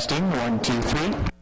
Testing, 1, 2, 3.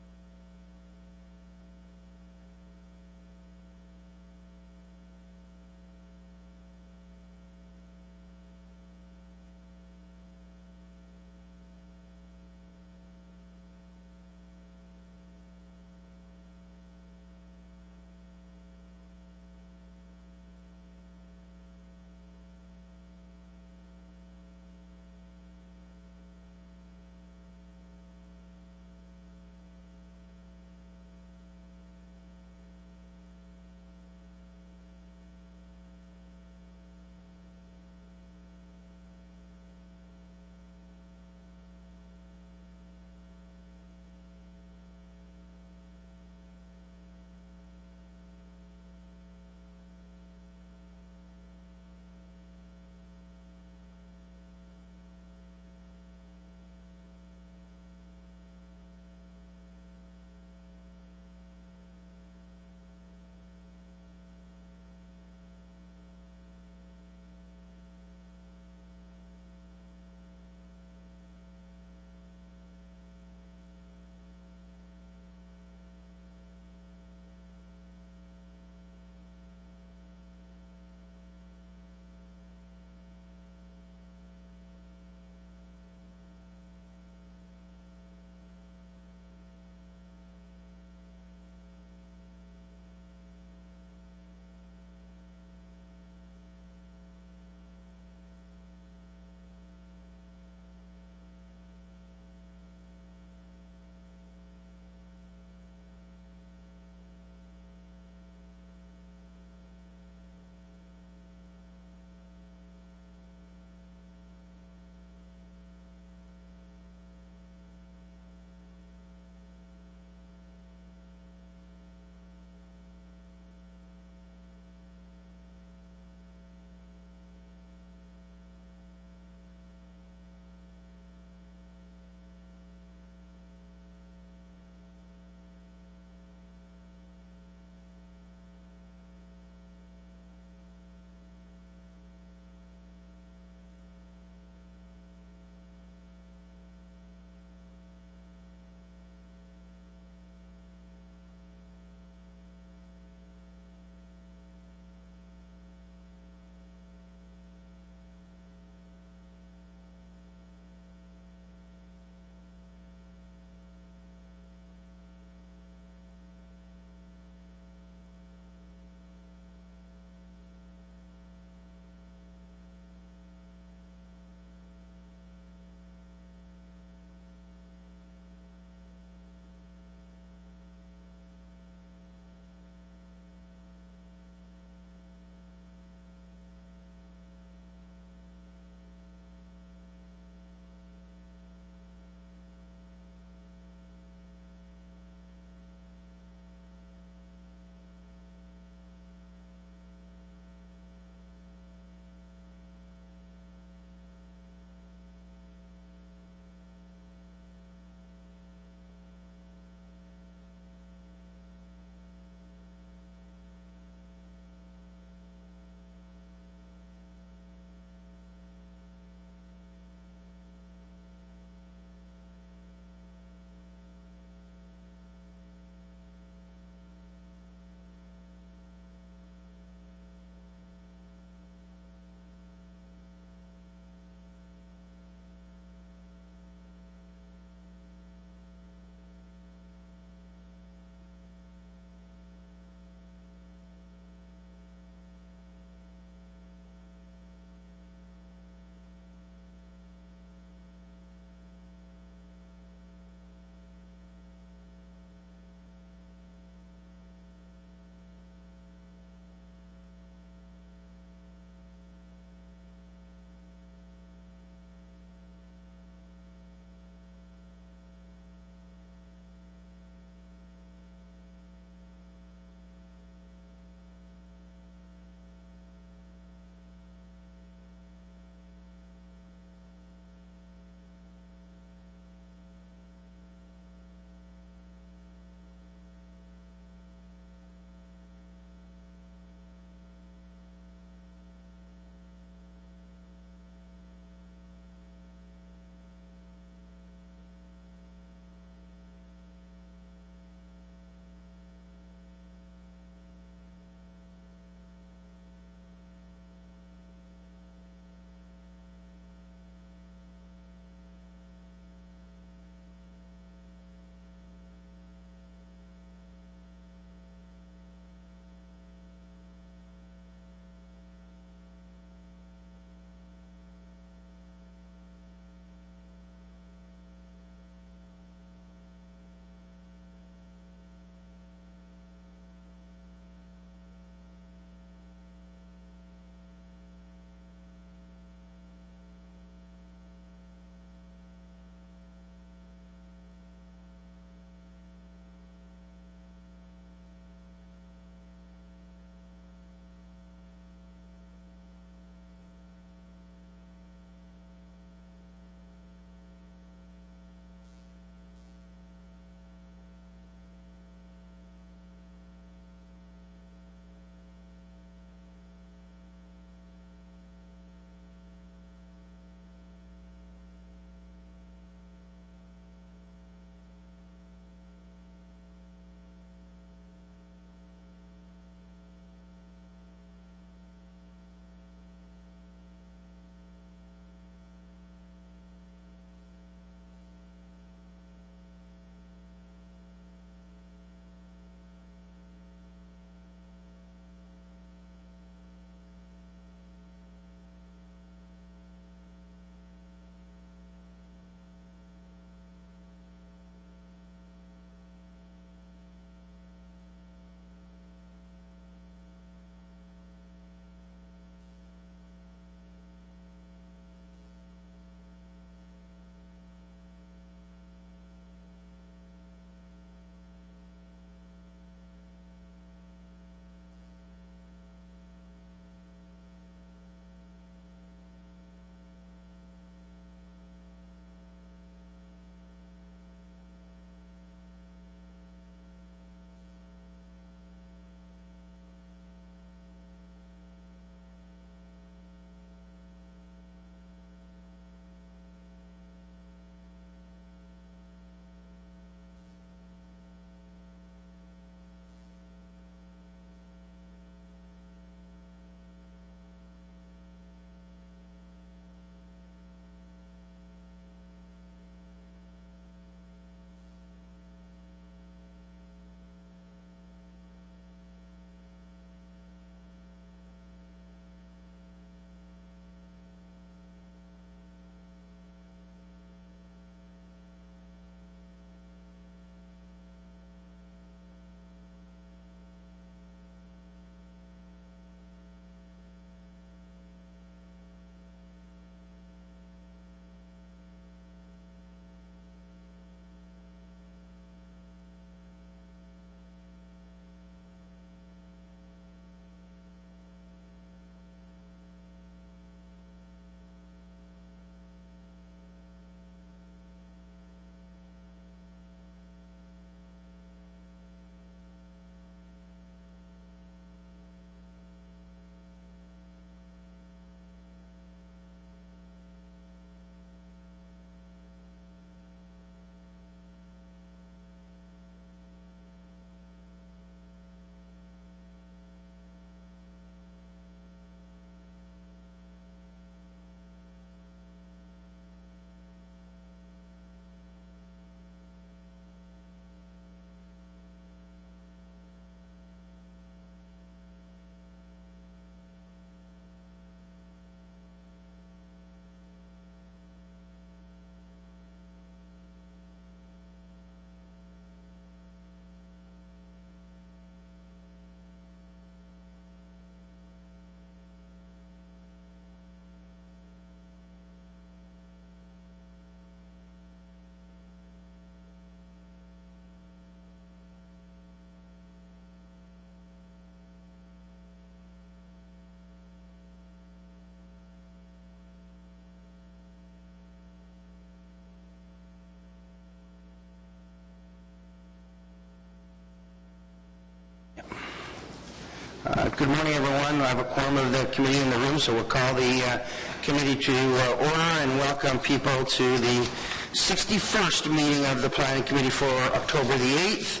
Good morning, everyone. I have a quorum of the committee in the room, so we'll call the committee to order and welcome people to the 61st meeting of the Planning Committee for October the 8th,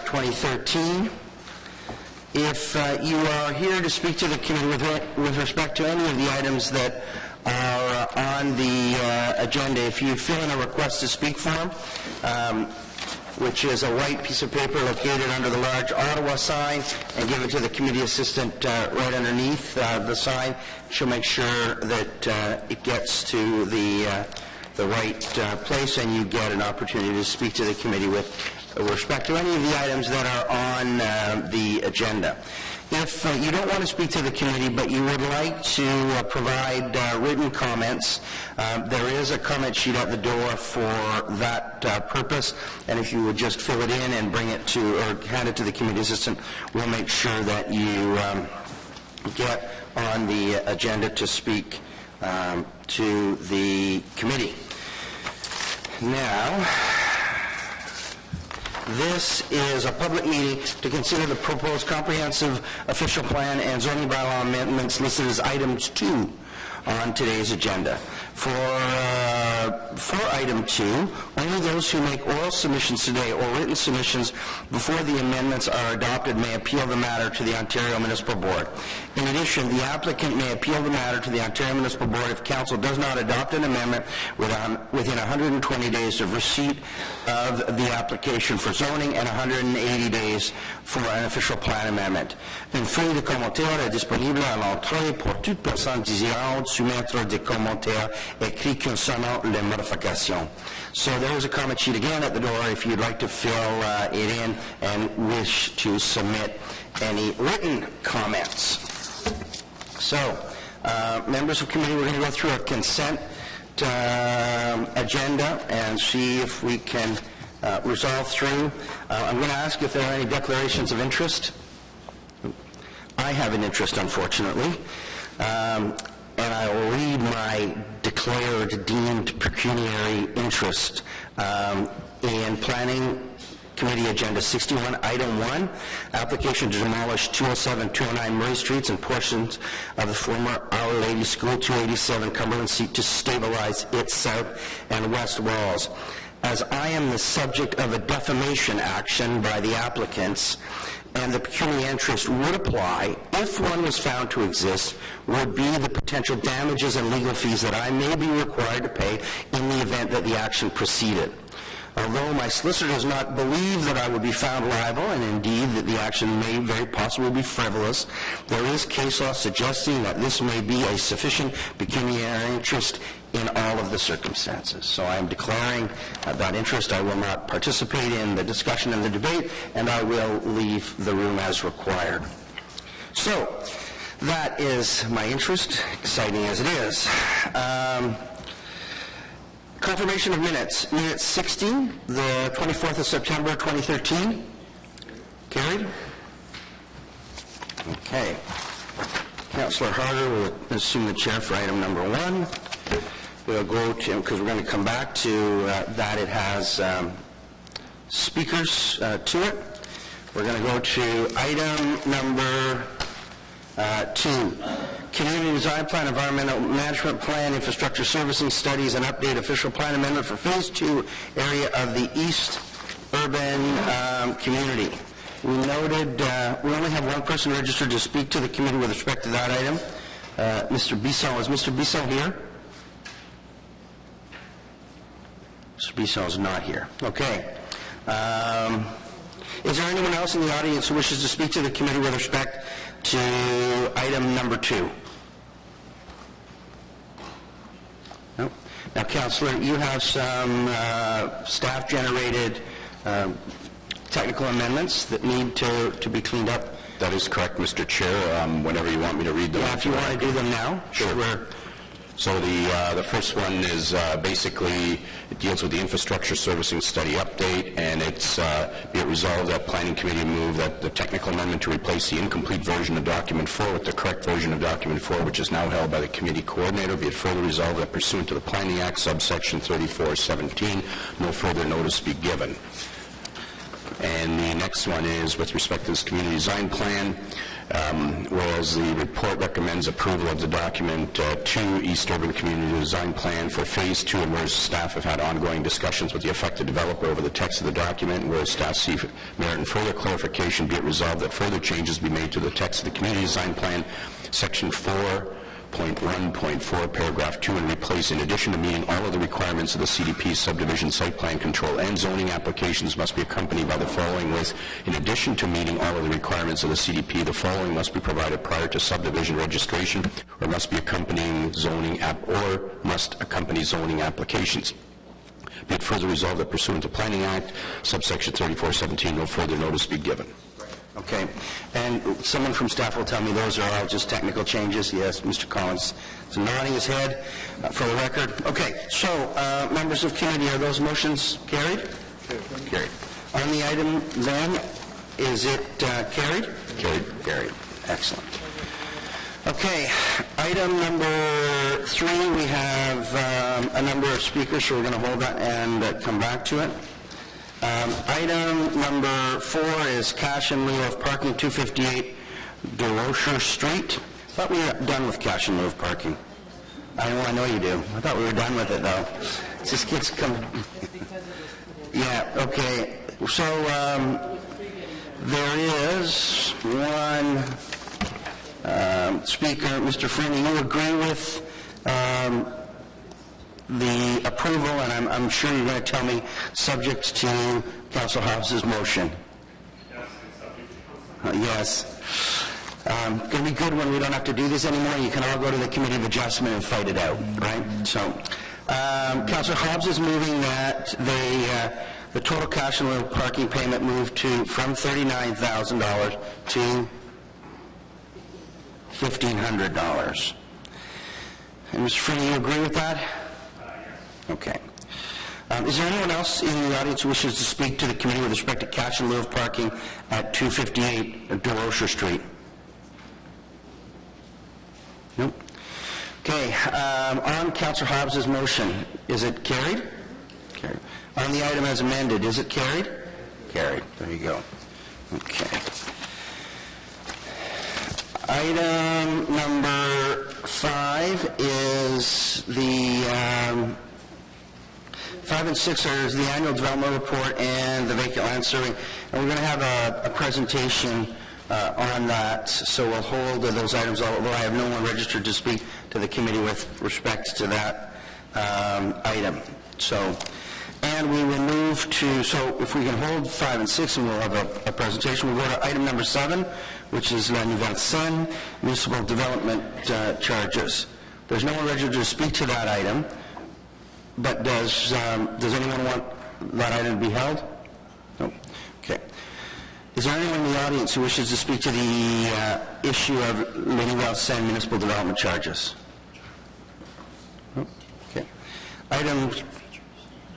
2013. If you are here to speak to the committee with respect to any of the items that are on the agenda, if you fill in a request to speak form, which is a white piece of paper located under the large Ottawa sign, and give it to the committee assistant right underneath the sign. She'll make sure that it gets to the right place, and you get an opportunity to speak to the committee with respect to any of the items that are on the agenda. If you don't want to speak to the committee, but you would like to provide written comments, there is a comment sheet at the door for that purpose, and if you would just fill it in and bring it to, or hand it to the committee assistant, we'll make sure that you get on the agenda to speak to the committee. Now, this is a public meeting to consider the proposed comprehensive official plan and zoning bylaw amendments listed as items 2 on today's agenda. For item 2, only those who make oral submissions today or written submissions before the amendments are adopted may appeal the matter to the Ontario Municipal Board. In addition, the applicant may appeal the matter to the Ontario Municipal Board if Council does not adopt an amendment within 120 days of receipt of the application for zoning and 180 days for an official plan amendment. Une feuille de commentaires est disponible à l'entrée pour toute personne désirante soumettre des commentaires écrits concernant les modifications. So there is a comment sheet again at the door if you'd like to fill it in and wish to submit any written comments. So, members of committee, we're going to go through a consent agenda and see if we can resolve through. I'm going to ask if there are any declarations of interest. I have an interest, unfortunately. And I will read my declared deemed pecuniary interest in Planning Committee Agenda 61, Item 1, application to demolish 207, 209 Murray Streets and portions of the former Our Lady School, 287 Cumberland Street to stabilize its south and west walls. As I am the subject of a defamation action by the applicants, and the pecuniary interest would apply if one was found to exist, would be the potential damages and legal fees that I may be required to pay in the event that the action proceeded. Although my solicitor does not believe that I would be found liable, and indeed that the action may very possibly be frivolous, there is case law suggesting that this may be a sufficient pecuniary interest in all of the circumstances. So I am declaring that interest. I will not participate in the discussion and the debate, and I will leave the room as required. So that is my interest, exciting as it is. Confirmation of minutes. Minute 60, the 24th of September, 2013. Carried? Okay. Councillor Harder will assume the chair for item number 1. We'll go to, because we're going to come back to that, it has speakers to it. We're going to go to item number 2. Community Design Plan, Environmental Management Plan, Infrastructure Servicing Studies, and Update Official Plan Amendment for Phase 2 area of the East Urban Community. We noted we only have one person registered to speak to the committee with respect to that item. Mr. Bisson. Is Mr. Bisson here? Mr. Bisson is not here. Okay. Is there anyone else in the audience who wishes to speak to the committee with respect to item number 2? No. Now, Councillor, you have some staff-generated technical amendments that need to be cleaned up. That is correct, Mr. Chair. Whenever you want me to read them. Yeah, if you want to do them now. Sure. So the first one is basically, it deals with the infrastructure servicing study update, and it's be it resolved that Planning Committee move that the technical amendment to replace the incomplete version of Document 4 with the correct version of Document 4, which is now held by the committee coordinator, be it further resolved that pursuant to the Planning Act, subsection 3417, no further notice be given. And the next one is with respect to this community design plan. Whereas the report recommends approval of the document 2 East Urban Community Design Plan for Phase 2, and whereas staff have had ongoing discussions with the affected developer over the text of the document, and whereas staff see merit in further clarification, be it resolved that further changes be made to the text of the Community Design Plan, Section 4.1.4, Paragraph 2, and replace, in addition to meeting all of the requirements of the CDP subdivision site plan control and zoning applications must be accompanied by the following with, in addition to meeting all of the requirements of the CDP, the following must be provided prior to subdivision registration or must accompany zoning applications. Be it further resolved that pursuant to Planning Act, subsection 3417, no further notice be given. Okay. And someone from staff will tell me those are all just technical changes. Yes, Mr. Collins is nodding his head for the record. Okay. So, members of committee, are those motions carried? Carried. On the item, then, is it carried? Carried. Carried. Excellent. Okay. Item number 3, we have a number of speakers, so we're going to hold that and come back to it. Item number 4 is cash in lieu of parking, 258 DeRocher Street. I thought we were done with cash in lieu of parking. I know you do. I thought we were done with it, though. It just gets Yeah, okay. So there is one speaker, Mr. Freeney. You agree with the approval, and I'm sure you're going to tell me subject to Councillor Hobbs's motion. Yes. Going to be good when we don't have to do this anymore. You can all go to the Committee of Adjustment and fight it out, right? So, Councillor Hobbs is moving that the total cash and lieu parking payment move from $39,000 to $1,500. And Mr. Freeney, you agree with that? Okay. Is there anyone else in the audience who wishes to speak to the committee with respect to cash in lieu of parking at 258 DeRocher Street? Nope. Okay. On Councillor Hobbs's motion, is it carried? Carried. On the item as amended, is it carried? Carried. There you go. Okay. Item number 5 is the 5 and 6 are the annual development report and the vacant land survey, and we're going to have a presentation on that, so we'll hold those items, although I have no one registered to speak to the committee with respect to that item. So, and we will move to, so if we can hold 5 and 6 and we'll have a presentation, we'll go to item number 7, which is La Nouvelle Seine, municipal development charges. There's no one registered to speak to that item, but does anyone want that item to be held? No. Okay. Is there anyone in the audience who wishes to speak to the issue of La Nouvelle Seine municipal development charges? No. Okay.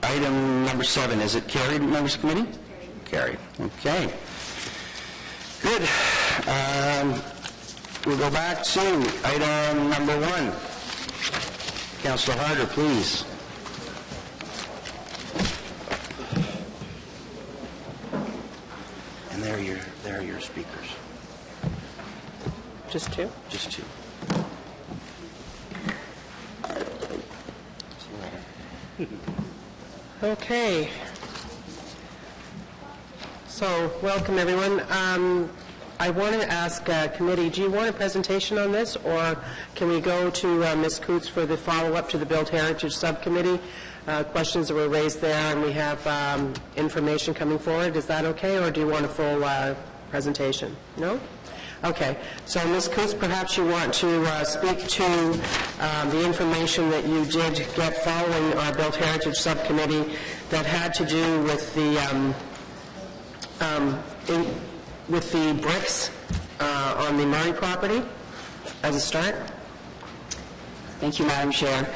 Item number 7, is it carried, members of the committee? Carried. Okay. Good. We'll go back to item number 1. Councillor Harder, please. And there are your speakers. Just 2? Just 2. Okay. So, welcome everyone. I want to ask committee, do you want a presentation on this, or can we go to Ms. Coots for the follow-up to the Built Heritage Subcommittee? Questions that were raised there, and we have information coming forward. Is that okay, or do you want a full presentation? No? Okay. So, Ms. Coots, perhaps you want to speak to the information that you did get following our Built Heritage Subcommittee that had to do with the bricks on the Murray property as a start? Thank you, Madam Chair.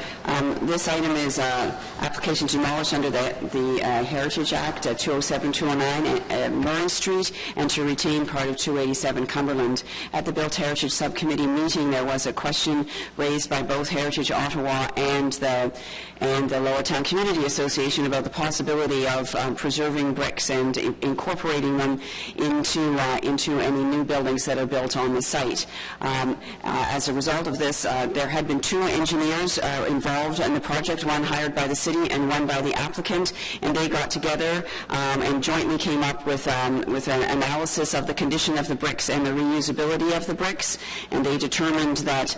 This item is application to demolish under the Heritage Act at 207-209 at Murray Street and to retain part of 287 Cumberland. At the Built Heritage Subcommittee meeting, there was a question raised by both Heritage Ottawa and the Lower Town Community Association about the possibility of preserving bricks and incorporating them into any new buildings that are built on the site. As a result of this, there had been two engineers involved in the project, one hired by the city and one by the applicant, and they got together and jointly came up with an analysis of the condition of the bricks and the reusability of the bricks, and they determined that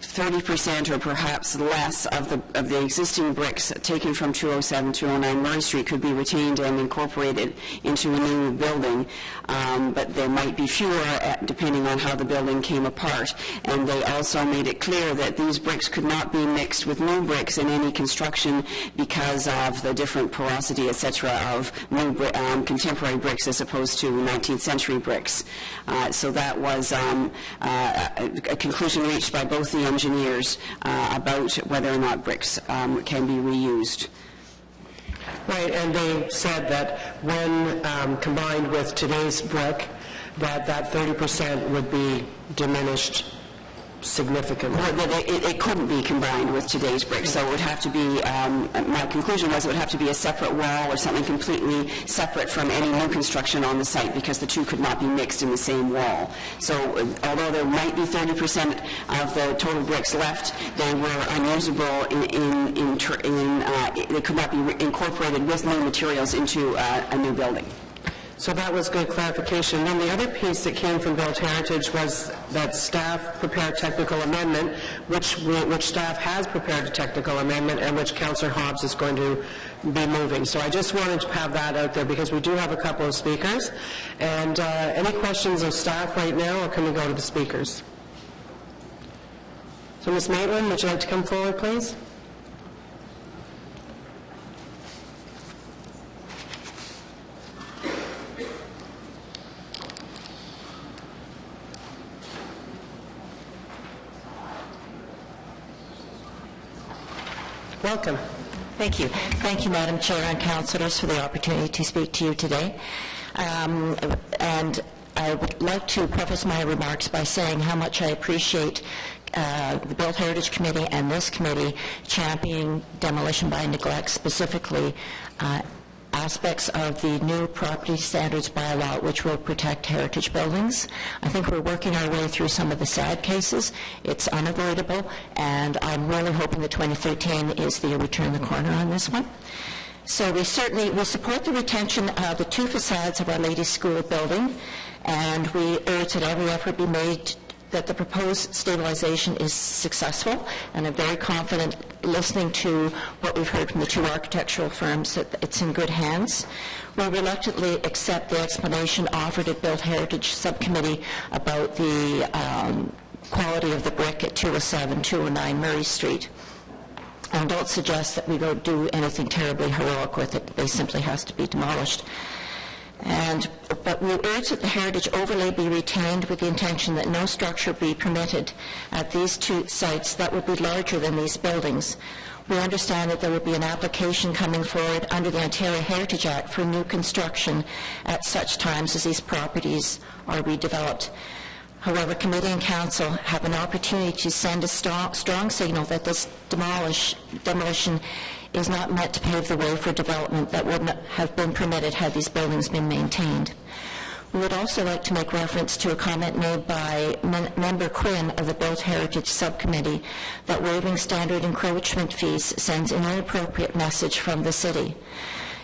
30% or perhaps less of the existing bricks taken from 207-209 Murray Street could be retained and incorporated into a new building, but there might be fewer depending on how the building came apart. And they also made it clear that these bricks could not be mixed with new bricks in any construction because of the different porosity, etc., of new contemporary bricks as opposed to 19th century bricks. So that was a conclusion reached by both the engineers about whether or not bricks can be reused. Right, and they said that when combined with today's brick, that 30% would be diminished significantly. Well, it couldn't be combined with today's bricks, so it would have to be, my conclusion was it would have to be a separate wall or something completely separate from any new construction on the site, because the two could not be mixed in the same wall. So although there might be 30% of the total bricks left, they were unusable they could not be incorporated with new materials into a new building. So that was good clarification. Then the other piece that came from Built Heritage was that staff prepared technical amendment, which staff has prepared a technical amendment and which Councillor Hobbs is going to be moving. So I just wanted to have that out there because we do have a couple of speakers. And any questions of staff right now, or can we go to the speakers? So Ms. Maitland, would you like to come forward, please? Welcome. Thank you. Thank you, Madam Chair and councillors, for the opportunity to speak to you today. And I would like to preface my remarks by saying how much I appreciate the Built Heritage Committee and this committee championing demolition by neglect, specifically aspects of the new property standards bylaw which will protect heritage buildings. I think we're working our way through some of the sad cases. It's unavoidable, and I'm really hoping that 2013 is the year we turn the corner on this one. So we support the retention of the two facades of Our Lady School building, and we urge that every effort be made that the proposed stabilization is successful, and I'm very confident, listening to what we've heard from the two architectural firms, that it's in good hands. We reluctantly accept the explanation offered at Built Heritage Subcommittee about the quality of the brick at 207-209 Murray Street. And don't suggest that we don't do anything terribly heroic with it. They simply has to be demolished. But we urge that the heritage overlay be retained with the intention that no structure be permitted at these two sites that would be larger than these buildings. We understand that there will be an application coming forward under the Ontario Heritage Act for new construction at such times as these properties are redeveloped. However, committee and council have an opportunity to send a strong signal that this demolition is not meant to pave the way for development that would not have been permitted had these buildings been maintained. We would also like to make reference to a comment made by Member Quinn of the Built Heritage Subcommittee that waiving standard encroachment fees sends an inappropriate message from the city.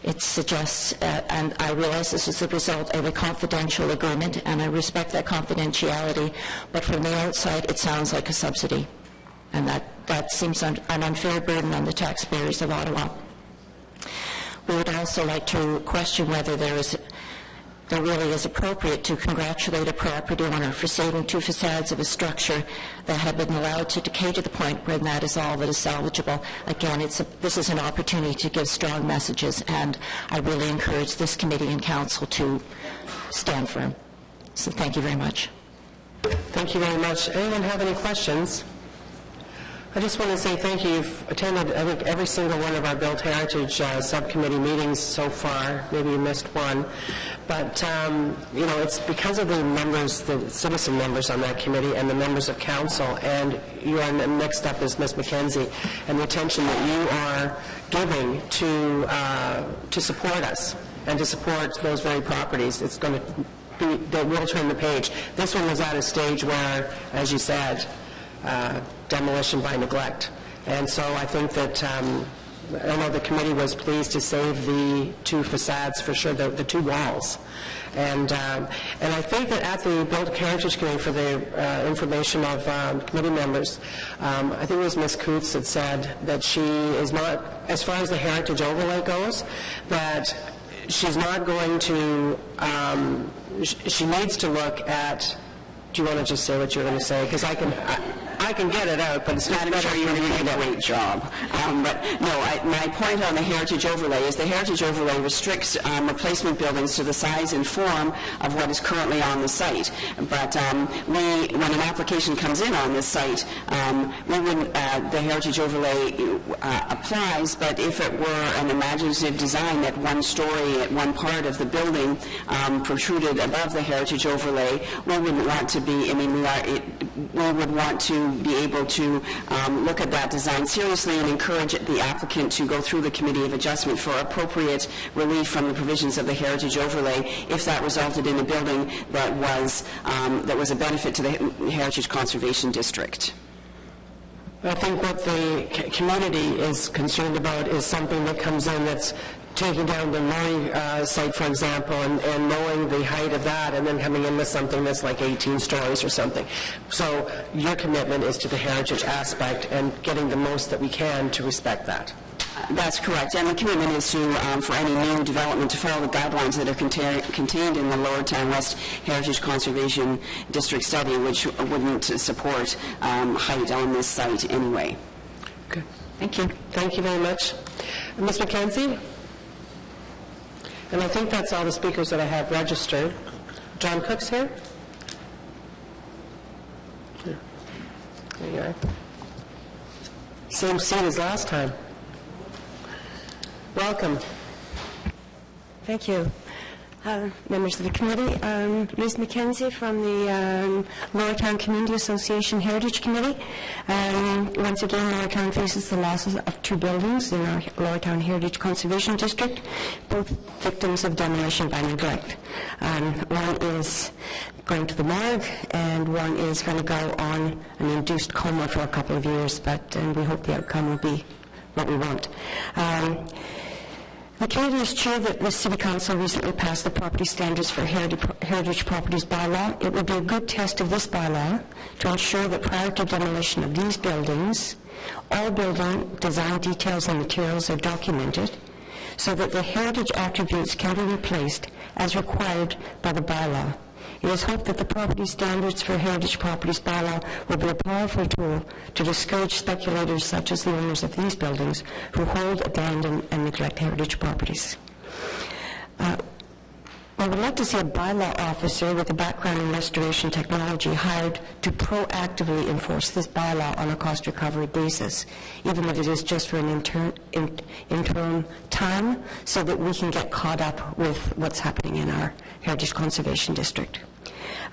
It suggests, and I realize this is a result of a confidential agreement, and I respect that confidentiality, but from the outside it sounds like a subsidy, and that seems an unfair burden on the taxpayers of Ottawa. We would also like to question whether there really is appropriate to congratulate a property owner for saving two facades of a structure that had been allowed to decay to the point where that is all that is salvageable. Again, this is an opportunity to give strong messages, and I really encourage this committee and council to stand firm. So thank you very much. Thank you very much. Anyone have any questions? I just want to say thank you. You've attended, I think, every single one of our Built Heritage subcommittee meetings so far. Maybe you missed one. But, you know, it's because of the members, the citizen members on that committee and the members of council, and you are next up is Ms. McKenzie, and the attention that you are giving to support us and to support those very properties. It's going to be, that will turn the page. This one was at a stage where, as you said, demolition by neglect. And so I think that, I know the committee was pleased to save the 2 facades for sure, the 2 walls. And I think that at the Built Heritage Committee, for the information of committee members, I think it was Ms. Coots that said that she is not, as far as the heritage overlay goes, that she's not going to, she needs to look at, do you want to just say what you're going to say? Because I can get it out, but it's not I'm sure you're doing a great job. But no, my point on the heritage overlay is the heritage overlay restricts replacement buildings to the size and form of what is currently on the site. But when an application comes in on this site, we wouldn't, the heritage overlay applies, but if it were an imaginative design that one story at one part of the building protruded above the heritage overlay, we wouldn't want to be, I mean, we would want to be able to look at that design seriously and encourage the applicant to go through the Committee of Adjustment for appropriate relief from the provisions of the heritage overlay if that resulted in a building that was a benefit to the Heritage Conservation District. I think what the community is concerned about is something that comes in that's taking down the Murray site, for example, and knowing the height of that, and then coming in with something that's like 18 stories or something. So your commitment is to the heritage aspect and getting the most that we can to respect that. That's correct, and the commitment is to, for any new development, to follow the guidelines that are contained in the Lower Town West Heritage Conservation District study, which wouldn't support height on this site anyway. Okay. Thank you. Thank you very much. Ms. McKenzie? And I think that's all the speakers that I have registered. John Cook's here? There you are. Same seat as last time. Welcome. Thank you. Members of the committee, Ms. McKenzie from the Lower Town Community Association Heritage Committee. Once again, Lower Town faces the losses of 2 buildings in our Lower Town Heritage Conservation District, both victims of demolition by neglect. One is going to the morgue, and one is going to go on an induced coma for a couple of years, and we hope the outcome will be what we want. The committee is cheered that the City Council recently passed the Property Standards for Heritage Properties bylaw. It will be a good test of this bylaw to ensure that prior to demolition of these buildings, all building design details and materials are documented so that the heritage attributes can be replaced as required by the bylaw. It is hoped that the Property Standards for Heritage Properties bylaw will be a powerful tool to discourage speculators such as the owners of these buildings who hold, abandon, and neglect heritage properties. I would like to see a bylaw officer with a background in restoration technology hired to proactively enforce this bylaw on a cost recovery basis, even if it is just for an interim time, so that we can get caught up with what's happening in our Heritage Conservation District.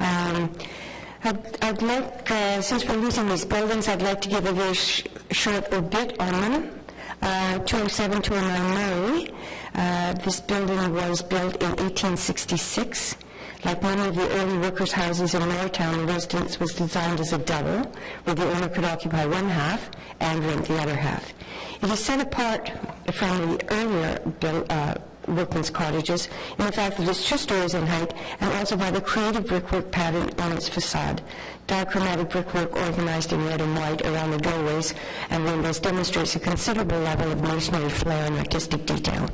I'd like, since we're losing these buildings, I'd like to give a very short obit on them. 207, 209 Murray. This building was built in 1866. Like many of the early workers' houses in Moortown, the residence was designed as a double, where the owner could occupy one half and rent the other half. It is set apart from the earlier workmen's cottages in the fact that it's 2 stories in height, and also by the creative brickwork pattern on its facade. Diachromatic brickwork organized in red and white around the doorways and windows demonstrates a considerable level of masonry flair and artistic detail.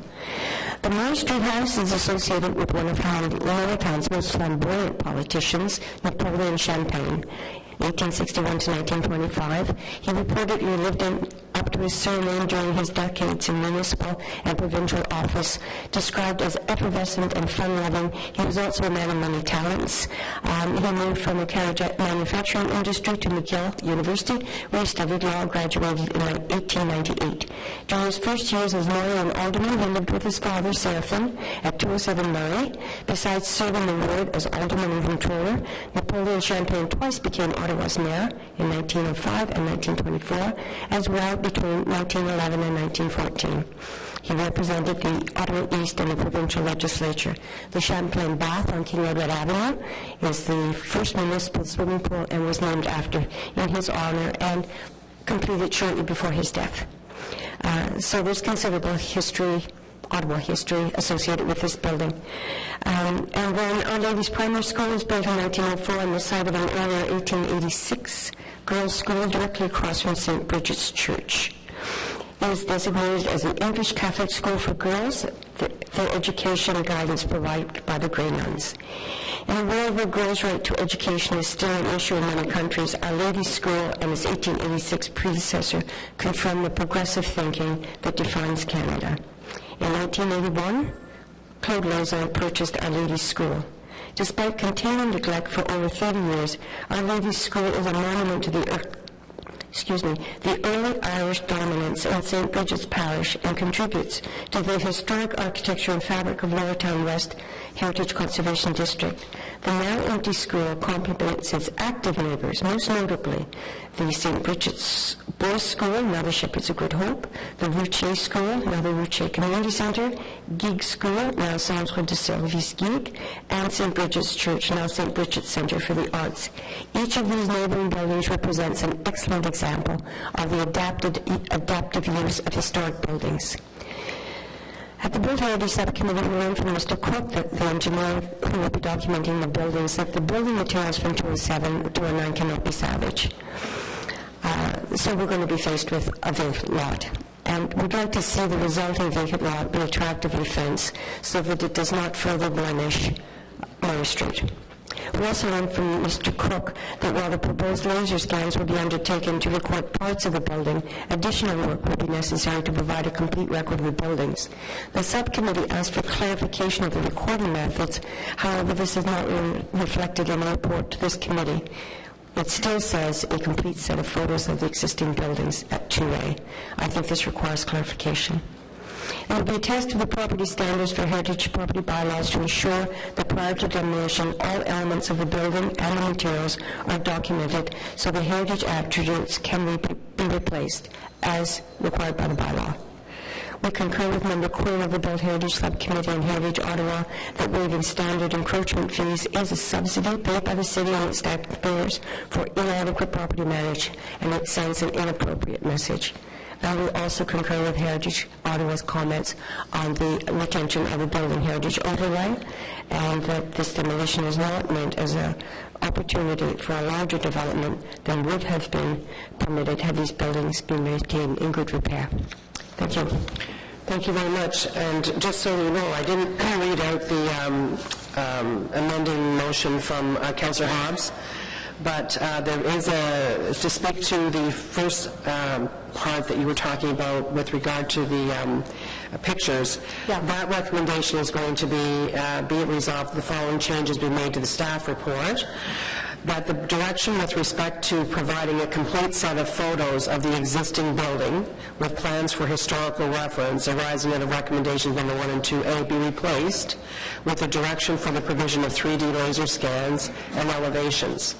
The Murray Street House is associated with one of Lower Town's most flamboyant politicians, Napoleon Champagne. 1861 to 1925, he reportedly lived in up to his surname during his decades in municipal and provincial office. Described as effervescent and fun-loving, he was also a man of many talents. He moved from the carriage manufacturing industry to McGill University, where he studied law, graduated in 1898. During his first years as lawyer and alderman, he lived with his father, Seraphin, at 207 Murray. Besides serving the ward as alderman and controller, Napoleon Champlain twice became Ottawa's mayor in 1905 and 1924, as well between 1911 and 1914. He represented the Ottawa East in the provincial legislature. The Champlain Bath on King Edward Avenue is the first municipal swimming pool and was named after in his honor and completed shortly before his death. So there's considerable history, Ottawa history, associated with this building. And then Our Lady's Primary School was built in 1904 on the site of an earlier 1886 girls' school directly across from St. Bridget's Church. It is designated as an English Catholic school for girls, their education and guidance provided by the Grey Nuns. In a world where girls' right to education is still an issue in many countries, Our Lady's School and its 1886 predecessor confirm the progressive thinking that defines Canada. In 1981, Claude Lauzon purchased Our Lady's School. Despite continuing neglect for over 30 years, Our Lady's School is a monument to the early Irish dominance in St. Bridget's Parish and contributes to the historic architecture and fabric of Lowertown West Heritage Conservation District. The now empty school complements its active neighbours, most notably the St. Bridget's Boys School, now the Shepherds of Good Hope, the Roucher School, now the Roucher Community Centre, Gig School, now Centre de Service Gig, and St. Bridget's Church, now St. Bridget's Centre for the Arts. Each of these neighbouring buildings represents an excellent example of the adaptive use of historic buildings. At the Built Heritage Subcommittee, we learned from Mr. Cook, the engineer who will be documenting the buildings, that the building materials from 207 to 209 cannot be salvaged. So we're going to be faced with a vacant lot. And we'd like to see the resulting vacant lot be attractively fenced so that it does not further blemish Murray Street. We also learned from Mr. Cook that while the proposed laser scans will be undertaken to record parts of the building, additional work will be necessary to provide a complete record of the buildings. The subcommittee asked for clarification of the recording methods. However, this is not reflected in the report to this committee. It still says a complete set of photos of the existing buildings at 2A. I think this requires clarification. It will be a test of the property standards for heritage property bylaws to ensure that prior to demolition, all elements of the building and the materials are documented so the heritage attributes can be replaced as required by the bylaw. We concur with Member Quinn of the Built Heritage Subcommittee and Heritage Ottawa that waiving standard encroachment fees is a subsidy paid by the city and its taxpayers for inadequate property management, and it sends an inappropriate message. And we also concur with Heritage Ottawa's comments on the retention of the building heritage overlay, and that this demolition is not meant as an opportunity for a larger development than would have been permitted had these buildings been maintained in good repair. Thank you. Thank you very much. And just so you know, I didn't read out the amending motion from Councillor Hobbs, but there is to speak to the first part that you were talking about with regard to the pictures. Yeah. That recommendation is going to be it resolved, the following changes be made to the staff report. That the direction with respect to providing a complete set of photos of the existing building with plans for historical reference arising out of recommendations number 1 and 2A be replaced with the direction for the provision of 3D laser scans and elevations.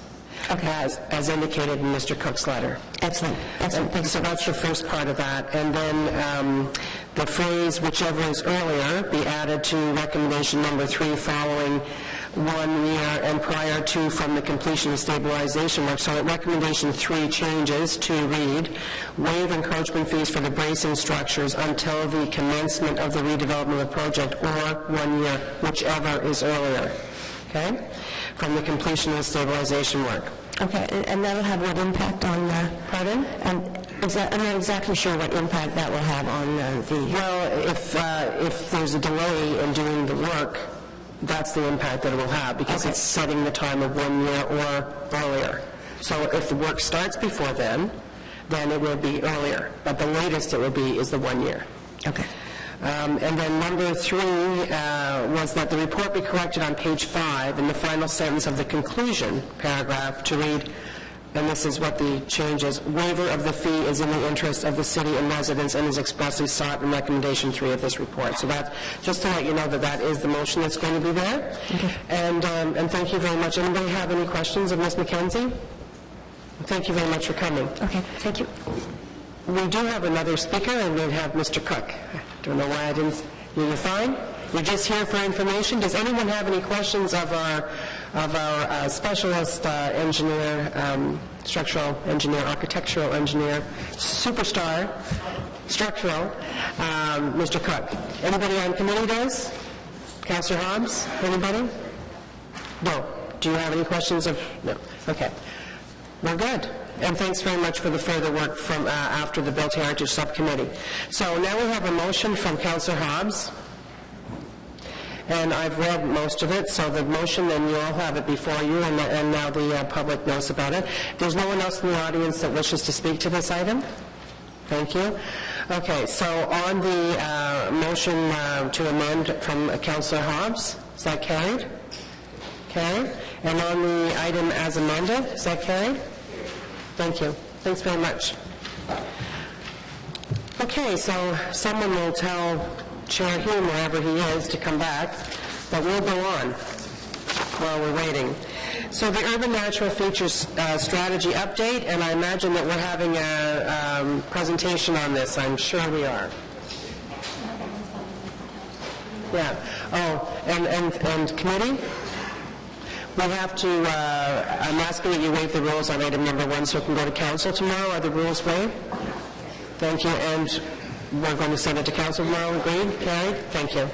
Okay. As indicated in Mr. Cook's letter. Excellent. Excellent. So that's your first part of that. And then the phrase, whichever is earlier, be added to recommendation number 3 following 1 year and prior to from the completion of stabilization work. So that recommendation 3 changes to read, waive encroachment fees for the bracing structures until the commencement of the redevelopment of the project, or 1 year, whichever is earlier. Okay? From the completion of the stabilization work. Okay, and that will have what impact on pardon? I'm not exactly sure what impact that will have on the... Well, if there's a delay in doing the work, that's the impact that it will have, because it's setting the time of 1 year or earlier. So if the work starts before then then it will be earlier. But the latest it will be is the 1 year. Okay. And then number 3 was that the report be corrected on page 5 in the final sentence of the conclusion paragraph to read, and this is what the change is, waiver of the fee is in the interest of the city and residents and is expressly sought in recommendation 3 of this report. So that, just to let you know that that is the motion that's going to be there. Okay. And thank you very much. Anybody have any questions of Ms. McKenzie? Thank you very much for coming. Okay, thank you. We do have another speaker, and we have Mr. Cook. I don't know why I didn't... You're fine? We're just here for information. Does anyone have any questions of our specialist engineer, structural engineer, architectural engineer, superstar, structural, Mr. Cook? Anybody on committee does? Councillor Hobbs? Anybody? No. Do you have any questions of... No. Okay. We're good. And thanks very much for the further work from after the Built Heritage Subcommittee. So now we have a motion from Councillor Hobbs. And I've read most of it, so the motion, and you all have it before you, and now the public knows about it. There's no one else in the audience that wishes to speak to this item? Thank you. Okay, so on the motion to amend from Councillor Hobbs, is that carried? Carried. And on the item as amended, is that carried? Thank you. Thanks very much. Okay, so someone will tell Chair Hume, wherever he is, to come back, but we'll go on while we're waiting. So the Urban Natural Features Strategy Update, and I imagine that we're having a presentation on this. I'm sure we are. Yeah. Oh, and committee? We have to, I'm asking that you waive the rules on item number 1 so it can go to council tomorrow. Are the rules waived? Thank you. And we're going to send it to council tomorrow. Agreed? Carried? Thank you.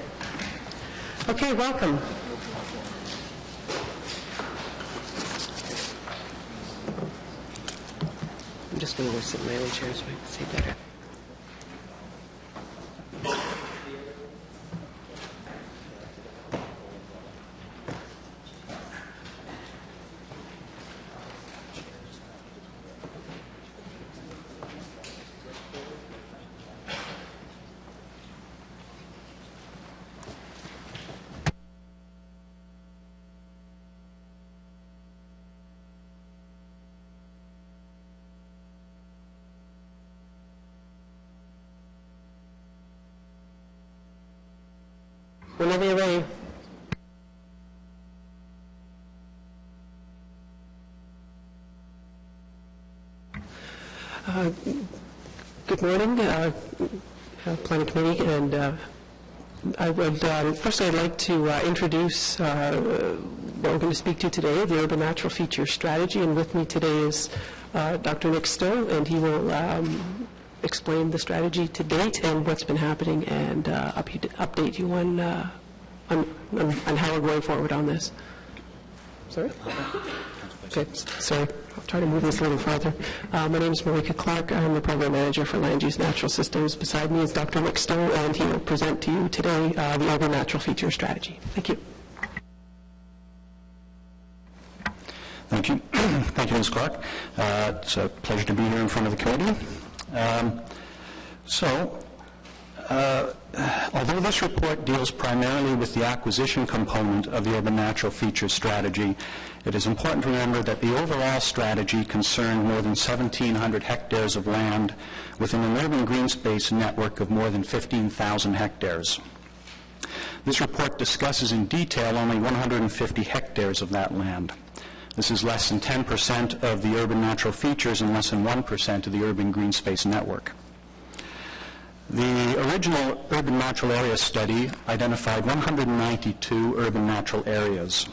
Okay, welcome. I'm just going to go sit in my own chair so I can see better. Whenever you're ready. Good morning, Planning Committee, and I would first I'd like to introduce what we're going to speak to today, the Urban Natural Feature Strategy, and with me today is Dr. Nick Stowe, and he will explain the strategy to date and what's been happening, and update you on how we're going forward on this. Sorry? Okay, sorry. I'll try to move this a little farther. My name is Marika Clark. I'm the Program Manager for Land Use Natural Systems. Beside me is Dr. Nick Stowe, and he will present to you today the Urban Natural Feature Strategy. Thank you. Thank you. Thank you, Ms. Clark. It's a pleasure to be here in front of the committee. Although this report deals primarily with the acquisition component of the Urban Natural Features Strategy, it is important to remember that the overall strategy concerned more than 1,700 hectares of land within an urban green space network of more than 15,000 hectares. This report discusses in detail only 150 hectares of that land. This is less than 10% of the urban natural features and less than 1% of the urban green space network. The original Urban Natural Area Study identified 192 urban natural areas.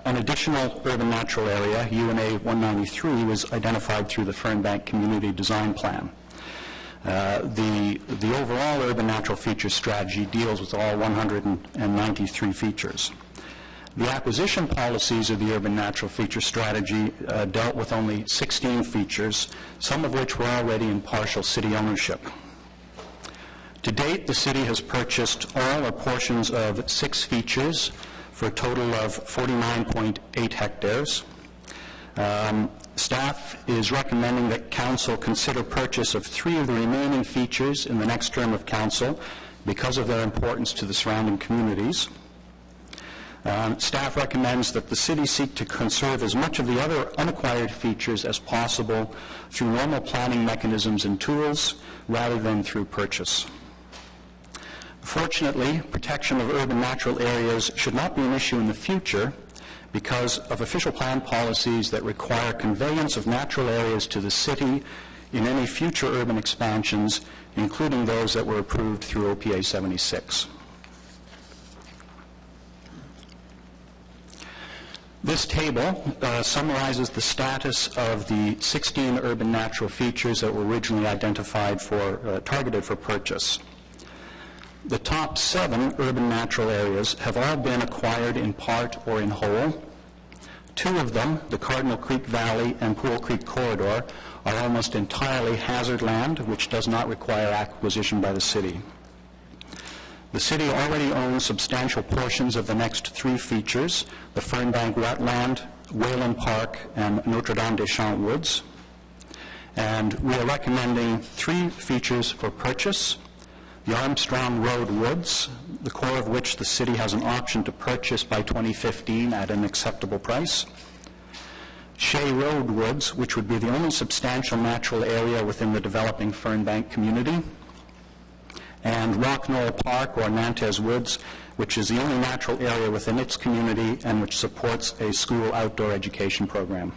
An additional urban natural area, UNA 193, was identified through the Fernbank Community Design Plan. The overall Urban Natural Features Strategy deals with all 193 features. The acquisition policies of the Urban Natural Feature Strategy dealt with only 16 features, some of which were already in partial city ownership. To date, the city has purchased all or portions of 6 features for a total of 49.8 hectares. Staff is recommending that Council consider purchase of 3 of the remaining features in the next term of Council because of their importance to the surrounding communities. Staff recommends that the City seek to conserve as much of the other unacquired features as possible through normal planning mechanisms and tools rather than through purchase. Fortunately, protection of urban natural areas should not be an issue in the future because of official plan policies that require conveyance of natural areas to the City in any future urban expansions, including those that were approved through OPA 76. This table summarizes the status of the 16 urban natural features that were originally identified for, targeted for purchase. The top 7 urban natural areas have all been acquired in part or in whole. 2 of them, the Cardinal Creek Valley and Pool Creek Corridor, are almost entirely hazard land, which does not require acquisition by the City. The City already owns substantial portions of the next 3 features, the Fernbank Wetland, Wayland Park, and Notre Dame des Champs Woods. And we are recommending 3 features for purchase: the Armstrong Road Woods, the core of which the City has an option to purchase by 2015 at an acceptable price; Shea Road Woods, which would be the only substantial natural area within the developing Fernbank community; and Rocknall Park, or Nantes Woods, which is the only natural area within its community and which supports a school outdoor education program.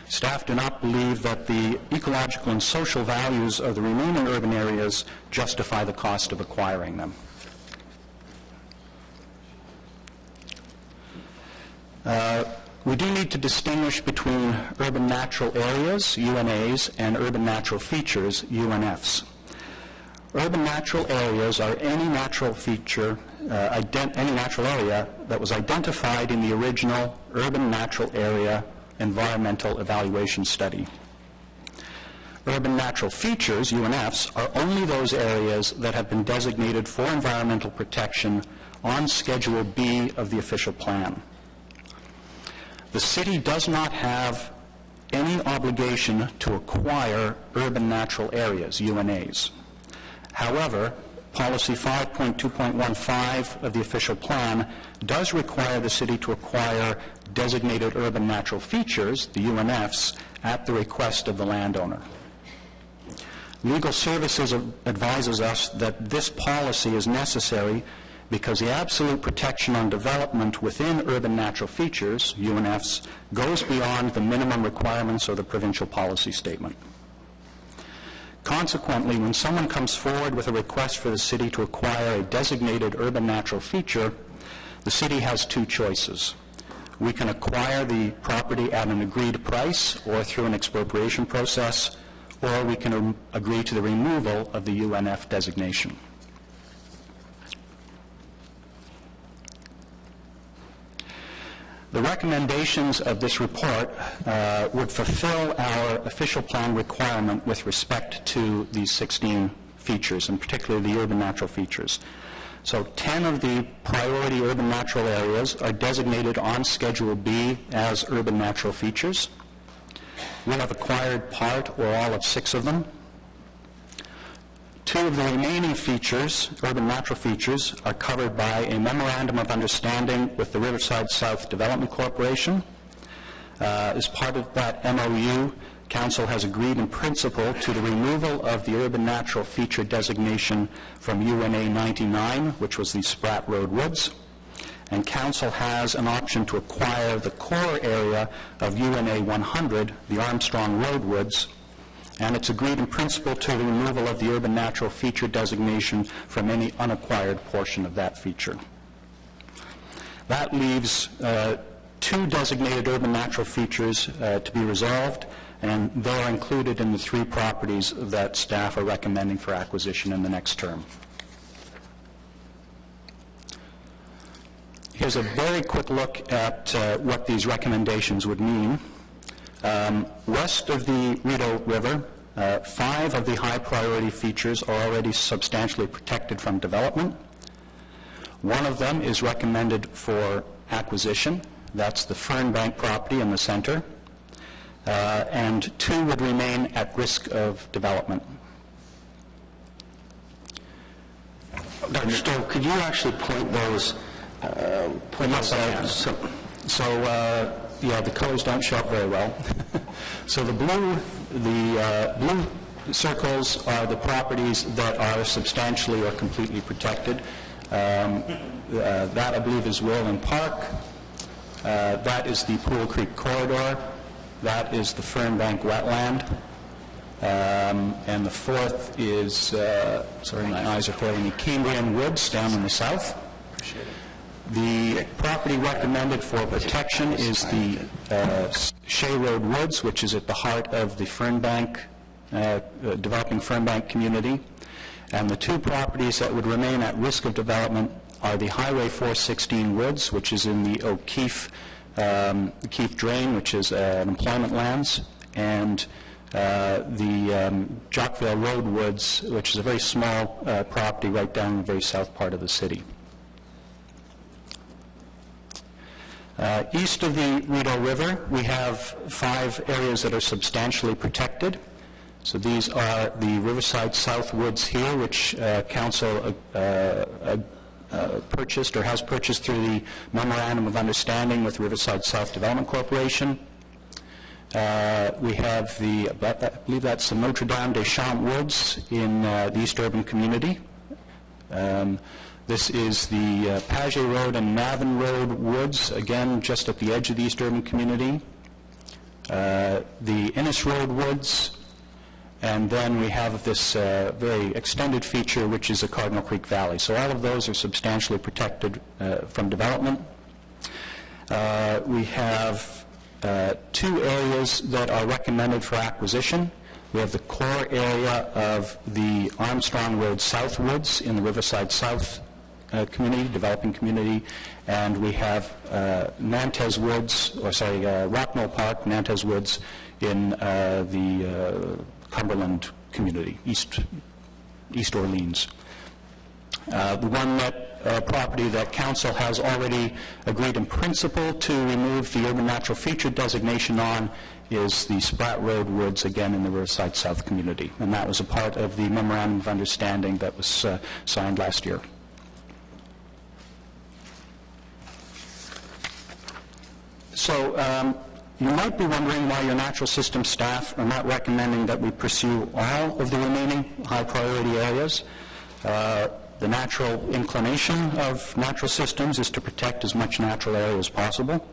Staff do not believe that the ecological and social values of the remaining urban areas justify the cost of acquiring them. We do need to distinguish between urban natural areas, UNAs, and urban natural features, UNFs. Urban natural areas are any natural feature, any natural area that was identified in the original Urban Natural Area Environmental Evaluation Study. Urban natural features, UNFs, are only those areas that have been designated for environmental protection on Schedule B of the official plan. The City does not have any obligation to acquire urban natural areas, UNAs. However, Policy 5.2.15 of the official plan does require the City to acquire designated urban natural features, the UNFs, at the request of the landowner. Legal Services advises us that this policy is necessary because the absolute protection on development within urban natural features, UNFs, goes beyond the minimum requirements of the provincial policy statement. Consequently, when someone comes forward with a request for the City to acquire a designated urban natural feature, the City has 2 choices. We can acquire the property at an agreed price or through an expropriation process, or we can agree to the removal of the UNF designation. The recommendations of this report would fulfill our official plan requirement with respect to these 16 features, and particularly the urban natural features. So 10 of the priority urban natural areas are designated on Schedule B as urban natural features. We have acquired part or all of 6 of them. 2 of the remaining features, urban natural features, are covered by a Memorandum of Understanding with the Riverside South Development Corporation. As part of that MOU, Council has agreed in principle to the removal of the urban natural feature designation from UNA 99, which was the Spratt Road Woods, and Council has an option to acquire the core area of UNA 100, the Armstrong Road Woods, and it's agreed in principle to the removal of the urban natural feature designation from any unacquired portion of that feature. That leaves 2 designated urban natural features to be resolved, and they're included in the 3 properties that staff are recommending for acquisition in the next term. Here's a very quick look at what these recommendations would mean. West of the Rideau River, 5 of the high priority features are already substantially protected from development. 1 of them is recommended for acquisition. That's the Fernbank property in the center. and 2 would remain at risk of development. Dr. Stoll, could you actually point those out? Yeah, the colors don't show up very well. So the blue circles are the properties that are substantially or completely protected. That, I believe, is Whirlwind Park. That is the Pool Creek Corridor. That is the Fernbank Wetland. And the fourth is, sorry, my eyes are failing me, Cambrian Woods down in the south. The property recommended for protection is the Shea Road Woods, which is at the heart of the Fernbank, developing Fernbank community. And the 2 properties that would remain at risk of development are the Highway 416 Woods, which is in the O'Keefe Drain, which is an employment lands, and the Jockville Road Woods, which is a very small property right down in the very south part of the city. East of the Rideau River, we have 5 areas that are substantially protected. So these are the Riverside South Woods here, which Council purchased or has purchased through the Memorandum of Understanding with Riverside South Development Corporation. We have I believe that's the Notre Dame des Champs Woods in the East Urban Community. This is the Paget Road and Navan Road Woods, again, just at the edge of the East Urban Community. The Innis Road Woods, and then we have this very extended feature, which is the Cardinal Creek Valley. So all of those are substantially protected from development. We have 2 areas that are recommended for acquisition. We have the core area of the Armstrong Road South Woods in the Riverside South community, developing community, and we have Nantes Woods, Rocknell Park, Nantes Woods in the Cumberland community, East Orleans. The one property that Council has already agreed in principle to remove the urban natural feature designation on is the Spratt Road Woods, again in the Riverside South community, and that was a part of the Memorandum of Understanding that was signed last year. So you might be wondering why your natural system staff are not recommending that we pursue all of the remaining high priority areas. The natural inclination of natural systems is to protect as much natural area as possible.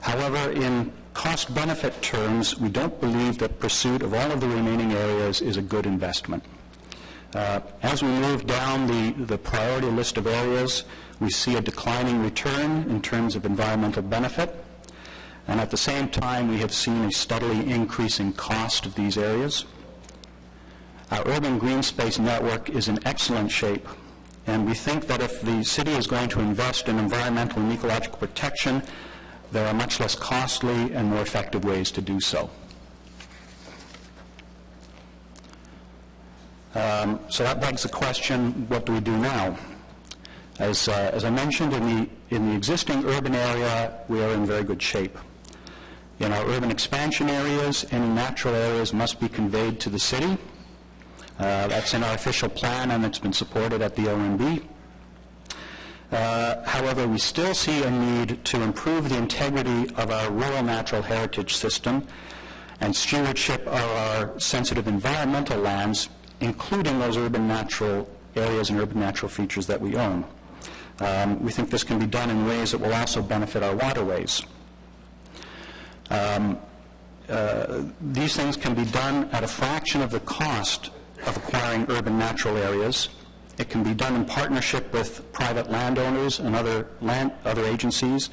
However, in cost-benefit terms, we don't believe that pursuit of all of the remaining areas is a good investment. As we move down the priority list of areas, we see a declining return in terms of environmental benefit, and at the same time we have seen a steadily increasing cost of these areas. Our urban green space network is in excellent shape, and we think that if the city is going to invest in environmental and ecological protection, there are much less costly and more effective ways to do so. So that begs the question, what do we do now? As I mentioned, in the existing urban area, we are in very good shape. In our urban expansion areas, any natural areas must be conveyed to the city. That's in our official plan, and it's been supported at the OMB. However, we still see a need to improve the integrity of our rural natural heritage system and stewardship of our sensitive environmental lands, including those urban natural areas and urban natural features that we own. We think this can be done in ways that will also benefit our waterways. These things can be done at a fraction of the cost of acquiring urban natural areas. It can be done in partnership with private landowners and other agencies,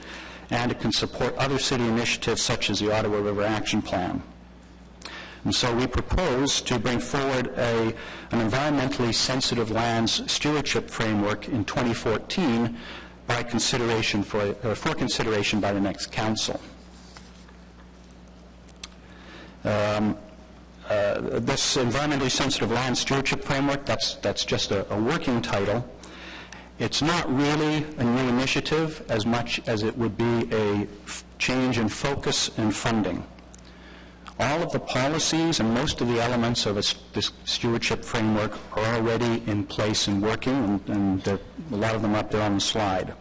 and it can support other city initiatives such as the Ottawa River Action Plan. And so we propose to bring forward an environmentally sensitive lands stewardship framework in 2014 for consideration by the next council. This environmentally sensitive land stewardship framework, that's just a working title. It's not really a new initiative as much as it would be a change in focus and funding. All of the policies and most of the elements of this stewardship framework are already in place and working, and there are a lot of them up there on the slide.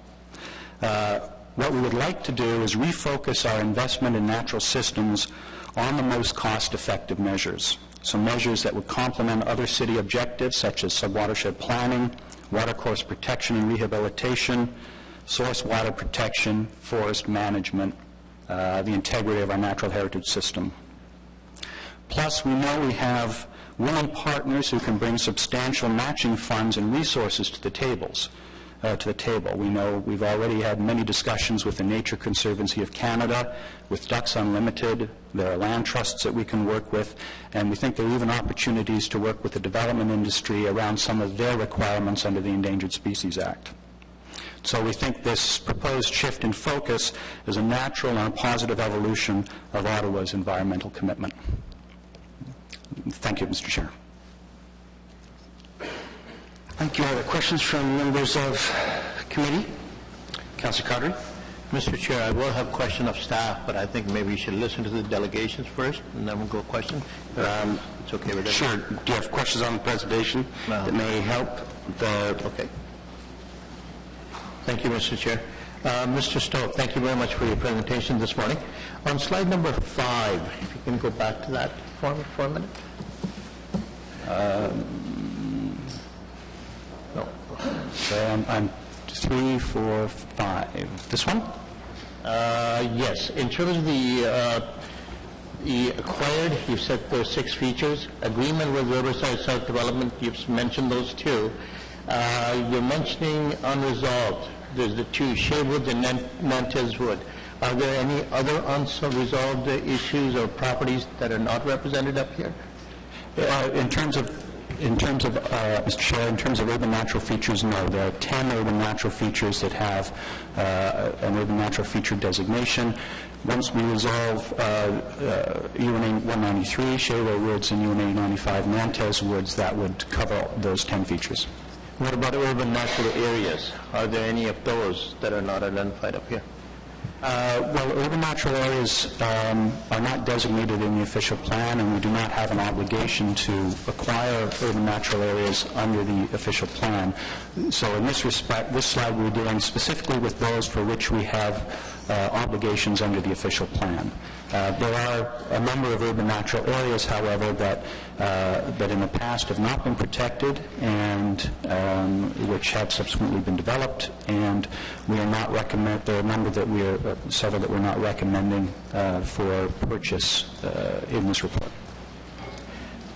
What we would like to do is refocus our investment in natural systems on the most cost-effective measures. So measures that would complement other city objectives such as subwatershed planning, watercourse protection and rehabilitation, source water protection, forest management, the integrity of our natural heritage system. Plus, we know we have willing partners who can bring substantial matching funds and resources to the table. We know we've already had many discussions with the Nature Conservancy of Canada, with Ducks Unlimited. There are land trusts that we can work with, and we think there are even opportunities to work with the development industry around some of their requirements under the Endangered Species Act. So we think this proposed shift in focus is a natural and a positive evolution of Ottawa's environmental commitment. Thank you, Mr. Chair. Thank you. Other questions from members of committee? Councillor Carter? Mr. Chair, I will have a question of staff, but I think maybe we should listen to the delegations first, and then we'll go question. It's okay with that? Sure. Do you have questions on the presentation that may help the... Okay. Thank you, Mr. Chair. Mr. Stowe, thank you very much for your presentation this morning. On slide number 5, if you can go back to that for a minute. No. So I'm 3, 4, 5. This one? Yes. In terms of the acquired, you've said there's 6 features. Agreement with Riverside South Development, you've mentioned those 2. You're mentioning unresolved. There's the 2, Sherwood and Nantes Wood. Are there any other unresolved issues or properties that are not represented up here? In terms of Mr. Chair, in terms of urban natural features, no. There are 10 urban natural features that have an urban natural feature designation. Once we resolve UNA 193, Sherwood Woods, and UNA 95, Nantes Woods, that would cover those 10 features. What about urban natural areas? Are there any of those that are not identified up here? Well, urban natural areas are not designated in the official plan, and we do not have an obligation to acquire urban natural areas under the official plan. So in this respect, this slide we're dealing specifically with those for which we have obligations under the official plan. There are a number of urban natural areas, however, that in the past have not been protected and which have subsequently been developed, and we are not there are a number that several that we're not recommending for purchase in this report.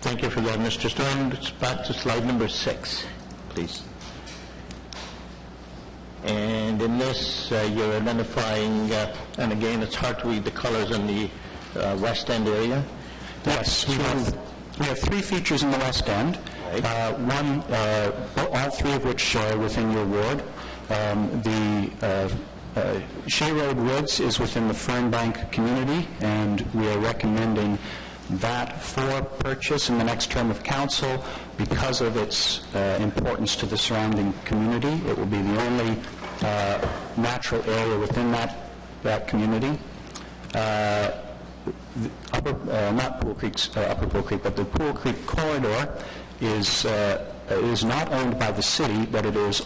Thank you for that, Mr. Stone. It's back to slide number 6, please. And in this, you're identifying, and again, it's hard to read the colors in the West End area. Yes, we have 3 features in the West End. Right. All 3 of which are within your ward. The Sherwood Woods is within the Fernbank community, and we are recommending that for purchase in the next term of council because of its importance to the surrounding community. It will be the only natural area within that community. Not Pool Creek, Upper Pool Creek, but the Pool Creek corridor is not owned by the city, but it is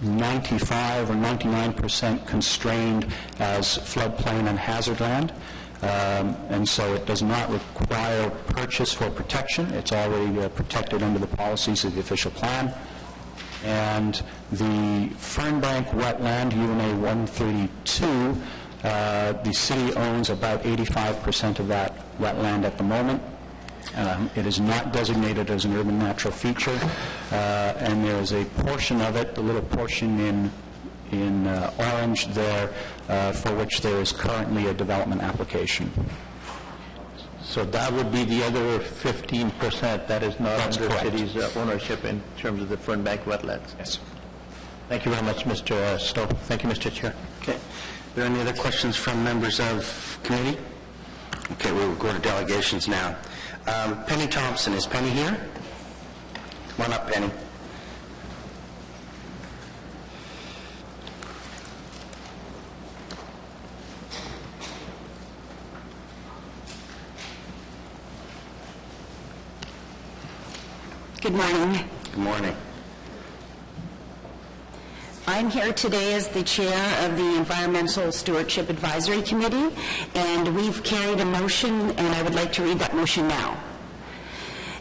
95 or 99% constrained as floodplain and hazard land. And so it does not require purchase for protection. It's already protected under the policies of the official plan. And the Fernbank wetland, UNA 132, the city owns about 85% of that wetland at the moment. It is not designated as an urban natural feature, and there is a portion of it, the little portion in orange there, for which there is currently a development application. So that would be the other 15% that is not That's under correct. city's ownership in terms of the Fernbank wetlands. Yes. Thank you very much, Mr. Stowe. Thank you, Mr. Chair. Okay. Are there any other questions from members of committee? Okay, we will go to delegations now. Penny Thompson, is Penny here? Come on up, Penny. Good morning. Good morning. I'm here today as the chair of the Environmental Stewardship Advisory Committee, and we've carried a motion, and I would like to read that motion now.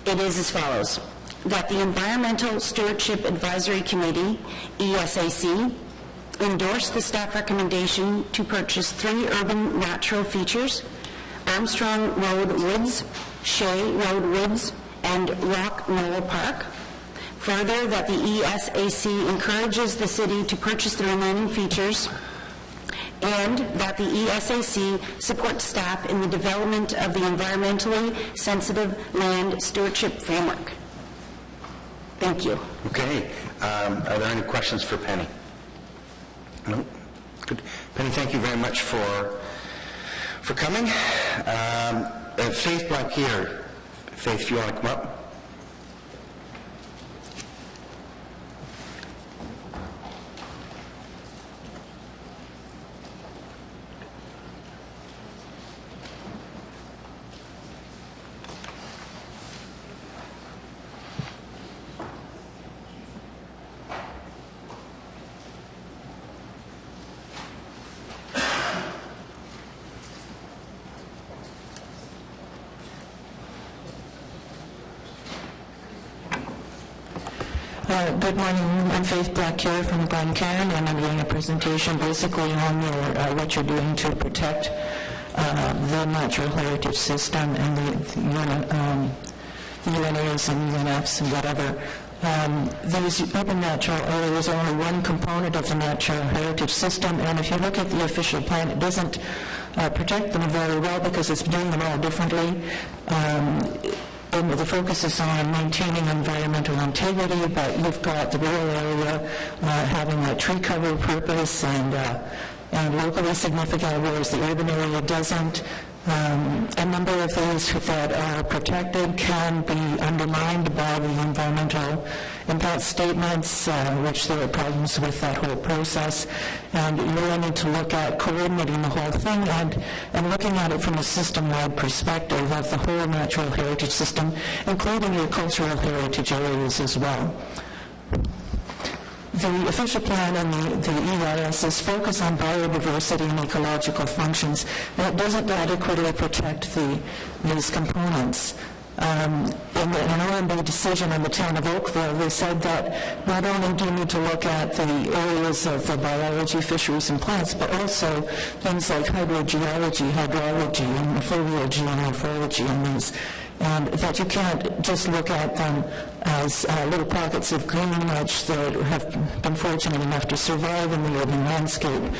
It is as follows: that the Environmental Stewardship Advisory Committee, ESAC, endorse the staff recommendation to purchase 3 urban natural features: Armstrong Road Woods, Shea Road Woods, and Rock Knoll Park. Further, that the ESAC encourages the city to purchase the remaining features, and that the ESAC supports staff in the development of the environmentally sensitive land stewardship framework. Thank you. Okay. Are there any questions for Penny? No? Good. Penny, thank you very much for coming. Faith Blanquier. Faith, if you want to come up. Good morning. I'm Faith Blackcare from Glencairn, and I'm giving a presentation basically on what you're doing to protect the natural heritage system and the UNAs and UNFs and whatever. These urban natural areas are only one component of the natural heritage system, and if you look at the official plan, it doesn't protect them very well because it's doing them all differently. And the focus is on maintaining environmental integrity, but you've got the rural area having a tree cover purpose and locally significant, whereas the urban area doesn't. A number of those that are protected can be undermined by the environmental impact statements, which there are problems with that whole process. And you really need to look at coordinating the whole thing and looking at it from a system-wide perspective of the whole natural heritage system, including your cultural heritage areas as well. The official plan and the EIS's focus on biodiversity and ecological functions, and it doesn't adequately protect these components. In an OMB decision in the town of Oakville, they said that not only do you need to look at the areas of the biology, fisheries, and plants, but also things like hydrogeology, hydrology, and foliage and morphology in these. And that you can't just look at them as little pockets of green mulch that have been fortunate enough to survive in the urban landscape.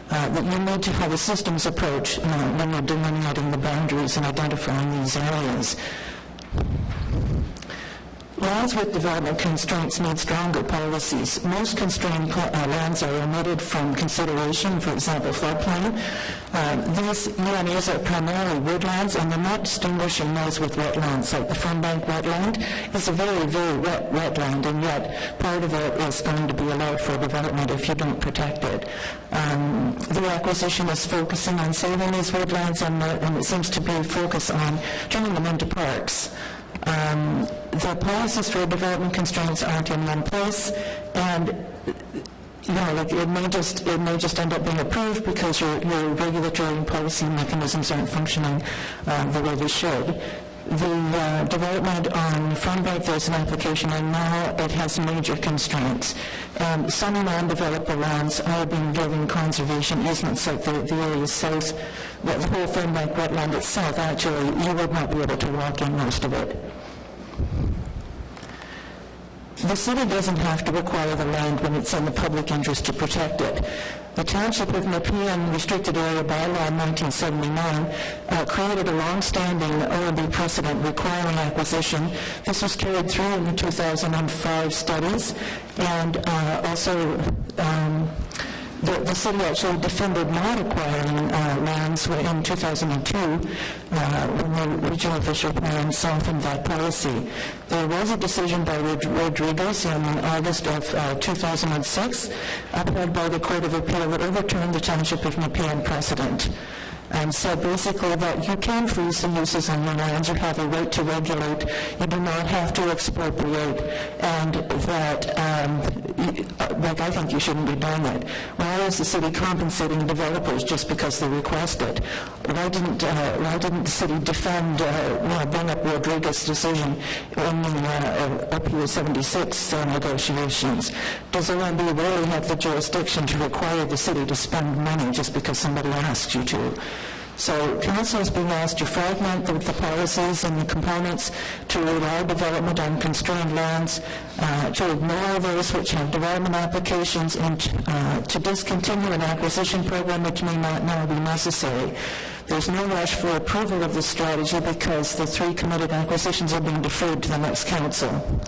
That you need to have a systems approach when you're delineating the boundaries and identifying these areas. Lands with development constraints need stronger policies. Most constrained lands are omitted from consideration, for example, floodplain. These UNAs are primarily woodlands, and they're not distinguishing those with wetlands. Like the Fernbank wetland is a very, very wet wetland, and yet part of it is going to be allowed for development if you don't protect it. The acquisition is focusing on saving these woodlands, and it seems to be focused on turning them into parks. The policies for development constraints aren't in one place, and it may just end up being approved because your regulatory and policy mechanisms aren't functioning the way they should. The development on Fernbank, there's an application, and now it has major constraints. Some non-developable lands are being given conservation easements, like the area south, the whole Fernbank wetland itself. Actually, you would not be able to walk in most of it. The city doesn't have to acquire the land when it's in the public interest to protect it. The Township of Nepean Restricted Area Bylaw in 1979 created a long-standing OMB precedent requiring acquisition. This was carried through in the 2005 studies, and also the city actually defended not acquiring lands in 2002 when the regional official plan softened that policy. There was a decision by Rodriguez in August of 2006, upheld by the Court of Appeal, that overturned the Township of Nepean precedent. and said basically that you can freeze the uses on your lands, you have a right to regulate, you do not have to expropriate, and that, like, I think you shouldn't be doing it. Why is the city compensating developers just because they request it? Why didn't the city defend, bring up Rodriguez's decision in the OPU 76 negotiations? Does OMB really have the jurisdiction to require the city to spend money just because somebody asks you to? So council is being asked to fragment the policies and the components, to allow development on constrained lands, to ignore those which have development applications, and to discontinue an acquisition program which may not now be necessary. There's no rush for approval of this strategy because the 3 committed acquisitions are being deferred to the next council.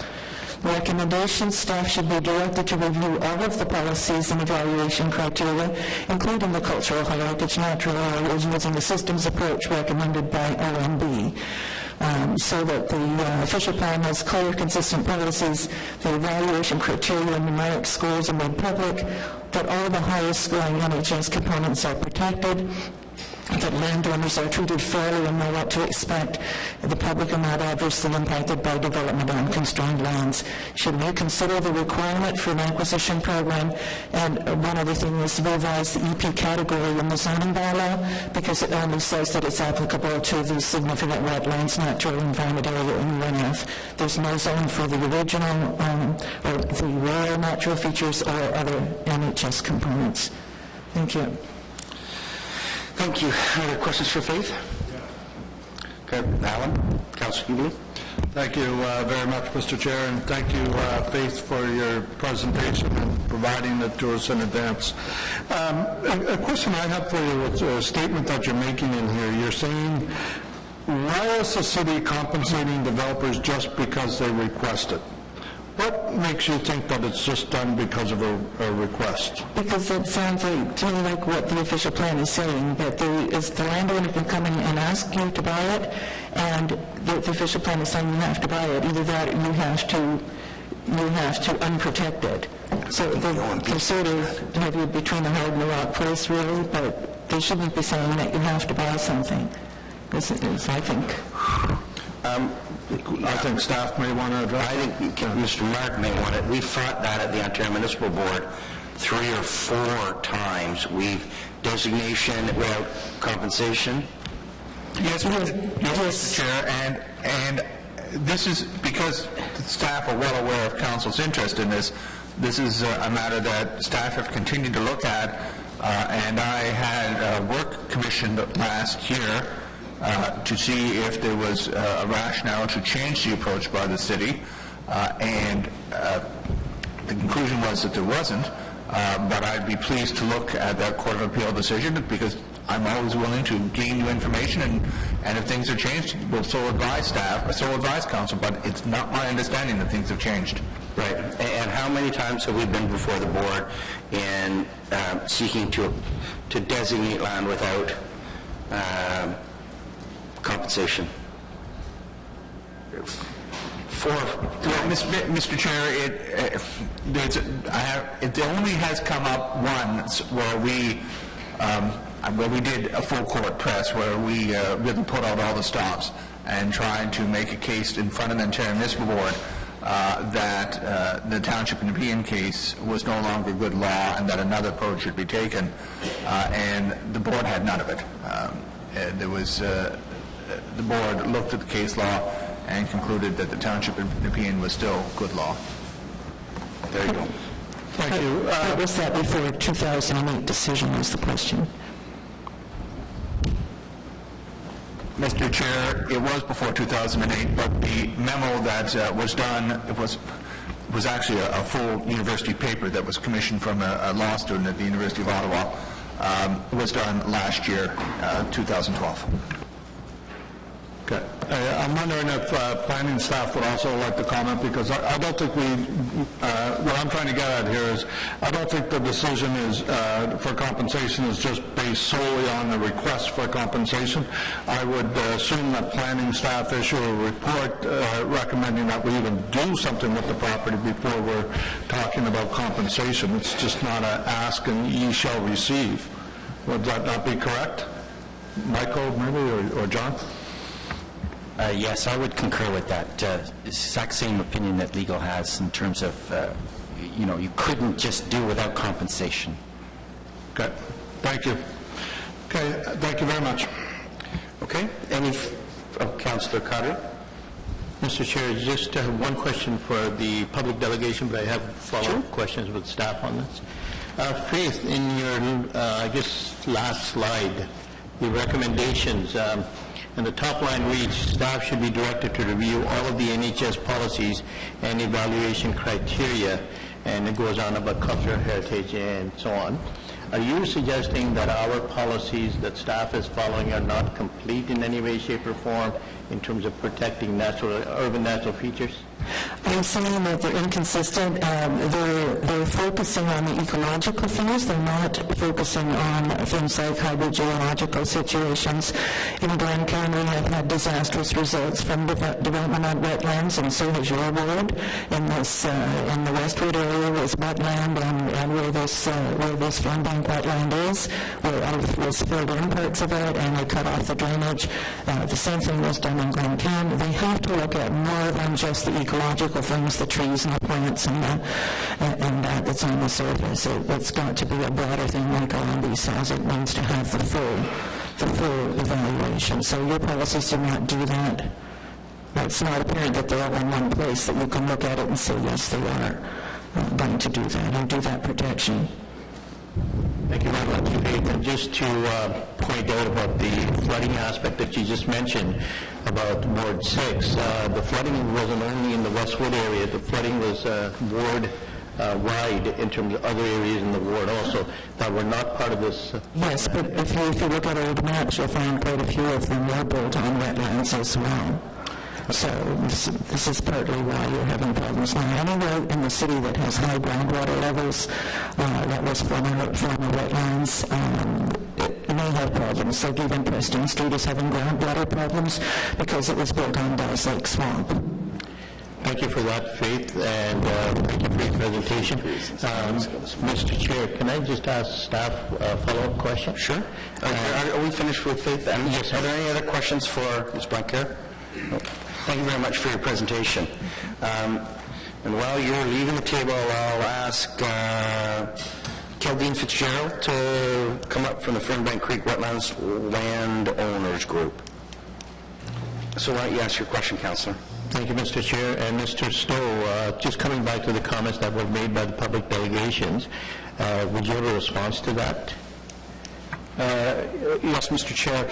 Recommendations: staff should be directed to review all of the policies and evaluation criteria, including the cultural heritage, natural areas, using the systems approach recommended by OMB, so that the official plan has clear, consistent policies, the evaluation criteria and numeric scores are made public, that all the highest scoring NHS components are protected, that landowners are treated fairly and know what to expect, the public are not adversely impacted by development on constrained lands. Should we consider the requirement for an acquisition program? And one other thing is to revise the EP category in the zoning bylaw, because it only says that it's applicable to the significant wetlands, natural environment area in UNF. There's no zone for the original or the rare natural features or other NHS components. Thank you. Thank you. Other questions for Faith? Okay, Alan? Councilor Hubel? Thank you very much, Mr. Chair, and thank you, Faith, for your presentation and providing it to us in advance. A question I have for you is a statement that you're making in here. You're saying, why is the city compensating developers just because they request it? What makes you think that it's just done because of a request? Because it sounds like, to me, like what the official plan is saying, that the landowner can come in and ask you to buy it, and the official plan is saying you have to buy it. Either that or you have to unprotect it. So they sort of have you between a hard and a rock place, really, but they shouldn't be saying that you have to buy something. This is, I think. I think staff may want to address. I think Mr. Mark may want it. We fought that at the Ontario Municipal Board 3 or 4 times. We've designation without compensation. Yes, Mr. Chair, and this is because staff are well aware of council's interest in this. This is a matter that staff have continued to look at, and I had work commissioned last year to see if there was a rationale to change the approach by the city, and the conclusion was that there wasn't, but I'd be pleased to look at that Court of Appeal decision, because I'm always willing to gain new information, and if things have changed, we'll so advise council, but it's not my understanding that things have changed. Right. And how many times have we been before the board in seeking to designate land without compensation? 4. Mr. Chair, it only has come up once where we did a full court press, where we really put out all the stops and tried to make a case in front of the Ontario Municipal Board that the Township and Nepean case was no longer good law and that another approach should be taken, and the board had none of it. The board looked at the case law and concluded that the Township of Nepean was still good law. There you go. Thank you. What was that before 2008 decision was the question? Mr. Chair, it was before 2008, but the memo that was done was actually a full university paper that was commissioned from a law student at the University of Ottawa. Was done last year, 2012. Okay. I'm wondering if planning staff would also like to comment, because I don't think what I'm trying to get at here is, I don't think the decision is for compensation is just based solely on the request for compensation. I would assume that planning staff issue a report recommending that we even do something with the property before we're talking about compensation. It's just not an ask and ye shall receive. Would that not be correct? Michael, maybe, or John? Yes, I would concur with that. Exact same opinion that legal has in terms of, you couldn't just do without compensation. Okay, thank you. Okay, thank you very much. Okay, Councillor Carter? Mr. Chair, just one question for the public delegation, but I have follow-up questions with staff on this. Faith, in your, last slide, the recommendations, and the top line reads, staff should be directed to review all of the NHS policies and evaluation criteria, and it goes on about cultural heritage and so on. Are you suggesting that our policies that staff is following are not complete in any way, shape, or form in terms of protecting urban natural features? I'm saying that they're inconsistent. They're focusing on the ecological things. They're not focusing on things like hydrogeological situations. In Glen Canyon, we have had disastrous results from development on wetlands, and so has your ward. In the Westwood area was wetland, and where this Fernbank wetland is, where was filled in parts of it, and they cut off the drainage. The same thing was done in Glen Canyon. They have to look at more than just the ecological things, the trees and the plants and that's on the surface. It's got to be a broader thing, like Allenby says. It needs to have the full evaluation. So your policies do not do that. It's not apparent that they're all in one place, that you can look at it and say, yes, they are going to do that and do that protection. Thank you very much, Faith. And just to point out about the flooding aspect that you just mentioned about Ward 6, the flooding wasn't only in the Westwood area. The flooding was ward-wide in terms of other areas in the ward also that were not part of this. Yes, but if you look at old maps, you'll find quite a few of them were built on wetlands as well. So this is partly why you're having problems now. Anywhere in the city that has high groundwater levels, that was former wetlands, it may have problems. Like even Preston Street is having groundwater problems because it was built on Dow's Lake Swamp. Thank you for that, Faith, and thank you for your presentation. Mr. Chair, can I just ask staff a follow-up question? Sure. Are we finished with Faith? Yes. Are there any other questions for Ms. Blanquer? Thank you very much for your presentation. And while you're leaving the table, I'll ask Kildeen Fitzgerald to come up from the Fernbank Creek Wetlands Landowners Group. So why don't you ask your question, Councillor? Thank you, Mr. Chair. And Mr. Stowe, just coming back to the comments that were made by the public delegations, would you have a response to that? Yes, Mr. Chair.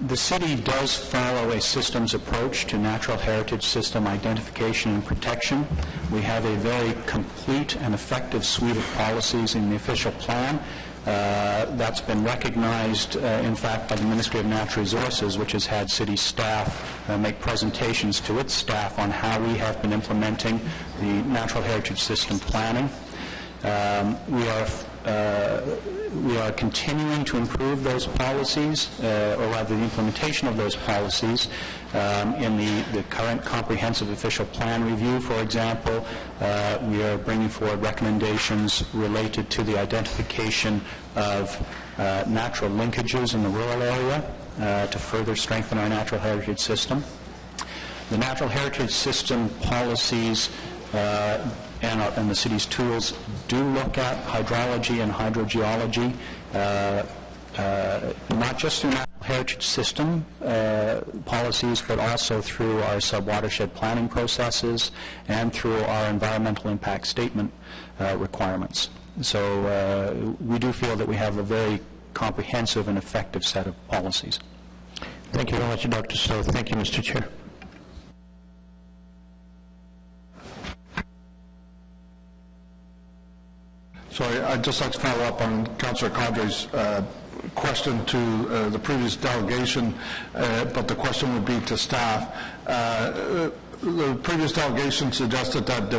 The city does follow a systems approach to natural heritage system identification and protection. We have a very complete and effective suite of policies in the official plan. That's been recognized, in fact, by the Ministry of Natural Resources, which has had city staff make presentations to its staff on how we have been implementing the natural heritage system planning. We are continuing to improve those policies, or rather the implementation of those policies. In the current comprehensive official plan review, for example, we are bringing forward recommendations related to the identification of natural linkages in the rural area to further strengthen our natural heritage system. The natural heritage system policies and the city's tools do look at hydrology and hydrogeology, not just through natural heritage system policies, but also through our sub-watershed planning processes and through our environmental impact statement requirements. So we do feel that we have a very comprehensive and effective set of policies. Thank you very much, Dr. Stowe. Thank you, Mr. Chair. So I'd just like to follow up on Councillor Cadre's question to the previous delegation, but the question would be to staff. The previous delegation suggested that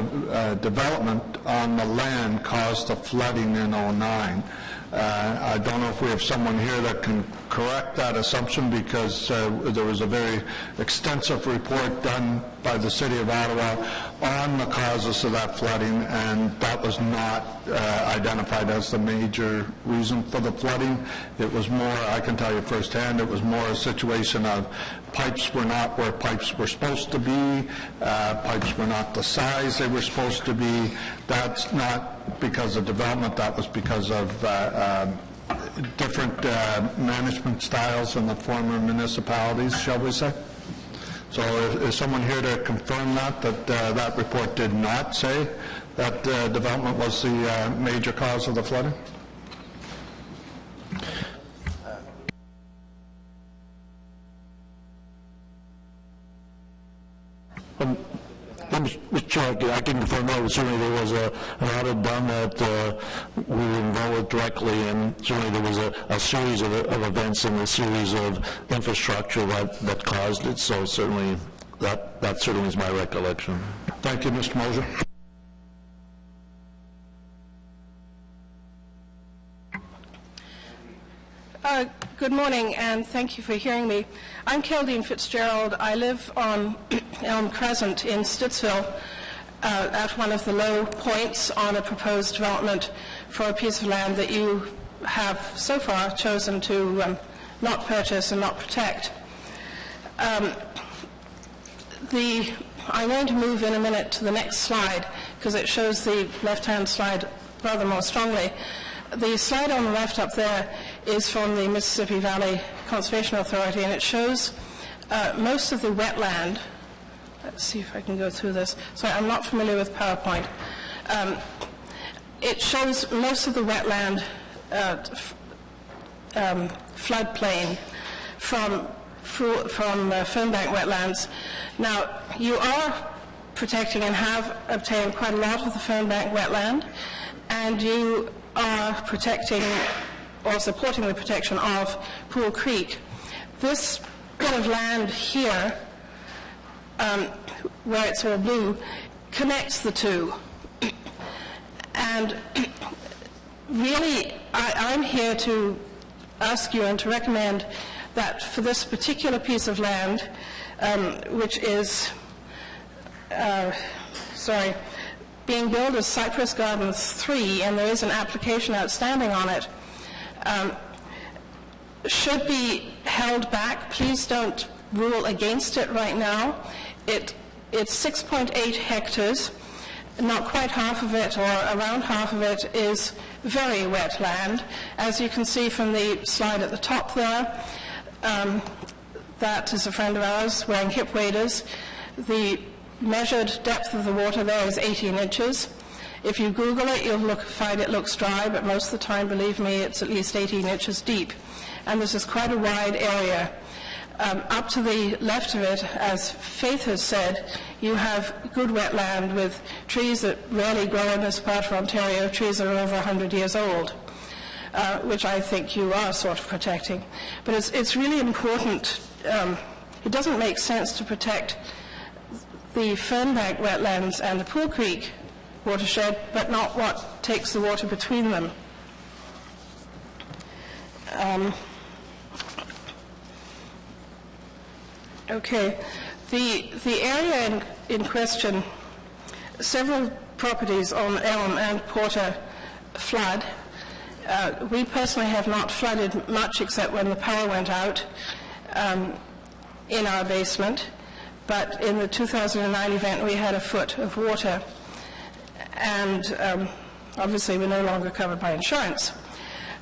development on the land caused the flooding in 2009. I don't know if we have someone here that can correct that assumption because there was a very extensive report done by the City of Ottawa on the causes of that flooding, and that was not identified as the major reason for the flooding. It was more, I can tell you firsthand, it was more a situation of pipes were not where pipes were supposed to be, pipes were not the size they were supposed to be. That's not because of development, that was because of different management styles in the former municipalities, shall we say. So is someone here to confirm that that report did not say that development was the major cause of the flooding? Mr. Chair, I can confirm that certainly there was an audit done that we were involved with directly, and certainly there was a series of events and a series of infrastructure that caused it, so certainly that certainly is my recollection. Thank you, Mr. Moser. Good morning, and thank you for hearing me. I'm Geraldine Fitzgerald. I live on Elm Crescent in Stittsville, at one of the low points on a proposed development for a piece of land that you have so far chosen to not purchase and not protect. I'm going to move in a minute to the next slide because it shows the left-hand slide rather more strongly. The slide on the left up there is from the Mississippi Valley Conservation Authority, and it shows most of the wetland. Let's see if I can go through this. Sorry, I'm not familiar with PowerPoint. It shows most of the wetland floodplain from fernbank wetlands. Now, you are protecting and have obtained quite a lot of the fernbank wetland, and you are protecting or supporting the protection of Pool Creek. This bit of land here, where it's all blue, connects the two. And really, I'm here to ask you and to recommend that for this particular piece of land, which is, being billed as Cypress Gardens 3, and there is an application outstanding on it, should be held back. Please don't rule against it right now. It's 6.8 hectares. Not quite half of it, or around half of it, is very wet land. As you can see from the slide at the top there, that is a friend of ours wearing hip waders. The measured depth of the water there is 18 inches. If you Google it, you'll find it looks dry, but most of the time, believe me, it's at least 18 inches deep. And this is quite a wide area. Up to the left of it, as Faith has said, you have good wetland with trees that rarely grow in this part of Ontario, trees that are over 100 years old, which I think you are sort of protecting. But it's really important. It doesn't make sense to protect the fernbank wetlands and the Pool Creek watershed, but not what takes the water between them. Okay, the area in question, several properties on Elm and Porter flood. We personally have not flooded much except when the power went out in our basement, but in the 2009 event we had a foot of water, and obviously we're no longer covered by insurance.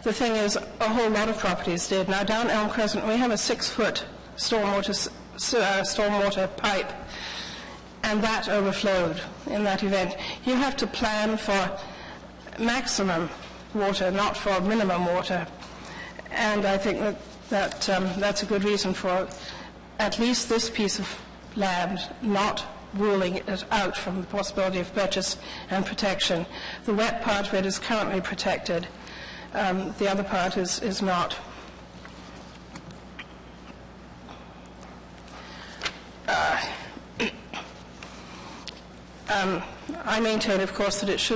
The thing is, a whole lot of properties did. Now down Elm Crescent we have a 6-foot stormwater pipe, and that overflowed in that event. You have to plan for maximum water, not for minimum water, and I think that's a good reason for at least this piece of land not ruling it out from the possibility of purchase and protection. The wet part of it is currently protected. The other part is not. I maintain, of course, that it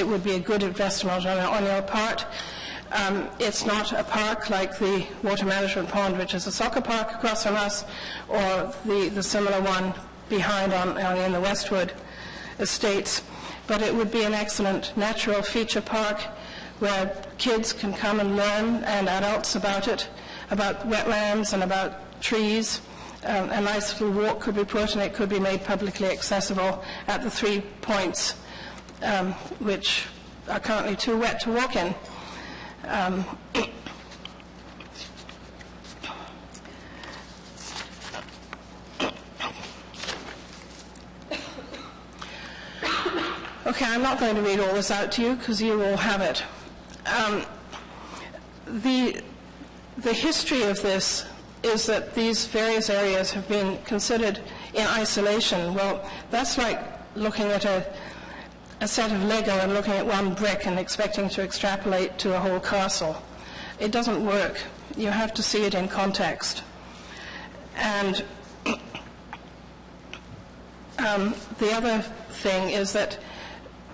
would be a good investment on your part. It's not a park like the Water Management Pond, which is a soccer park across from us, or the similar one behind in the Westwood Estates. But it would be an excellent natural feature park where kids can come and learn, and adults about it, about wetlands and about trees. A nice little walk could be put, and it could be made publicly accessible at the 3 points, which are currently too wet to walk in. Okay, I'm not going to read all this out to you because you all have it. The history of this is that these various areas have been considered in isolation. Well, that's like looking at a set of Lego and looking at one brick and expecting to extrapolate to a whole castle. It doesn't work. You have to see it in context. And the other thing is that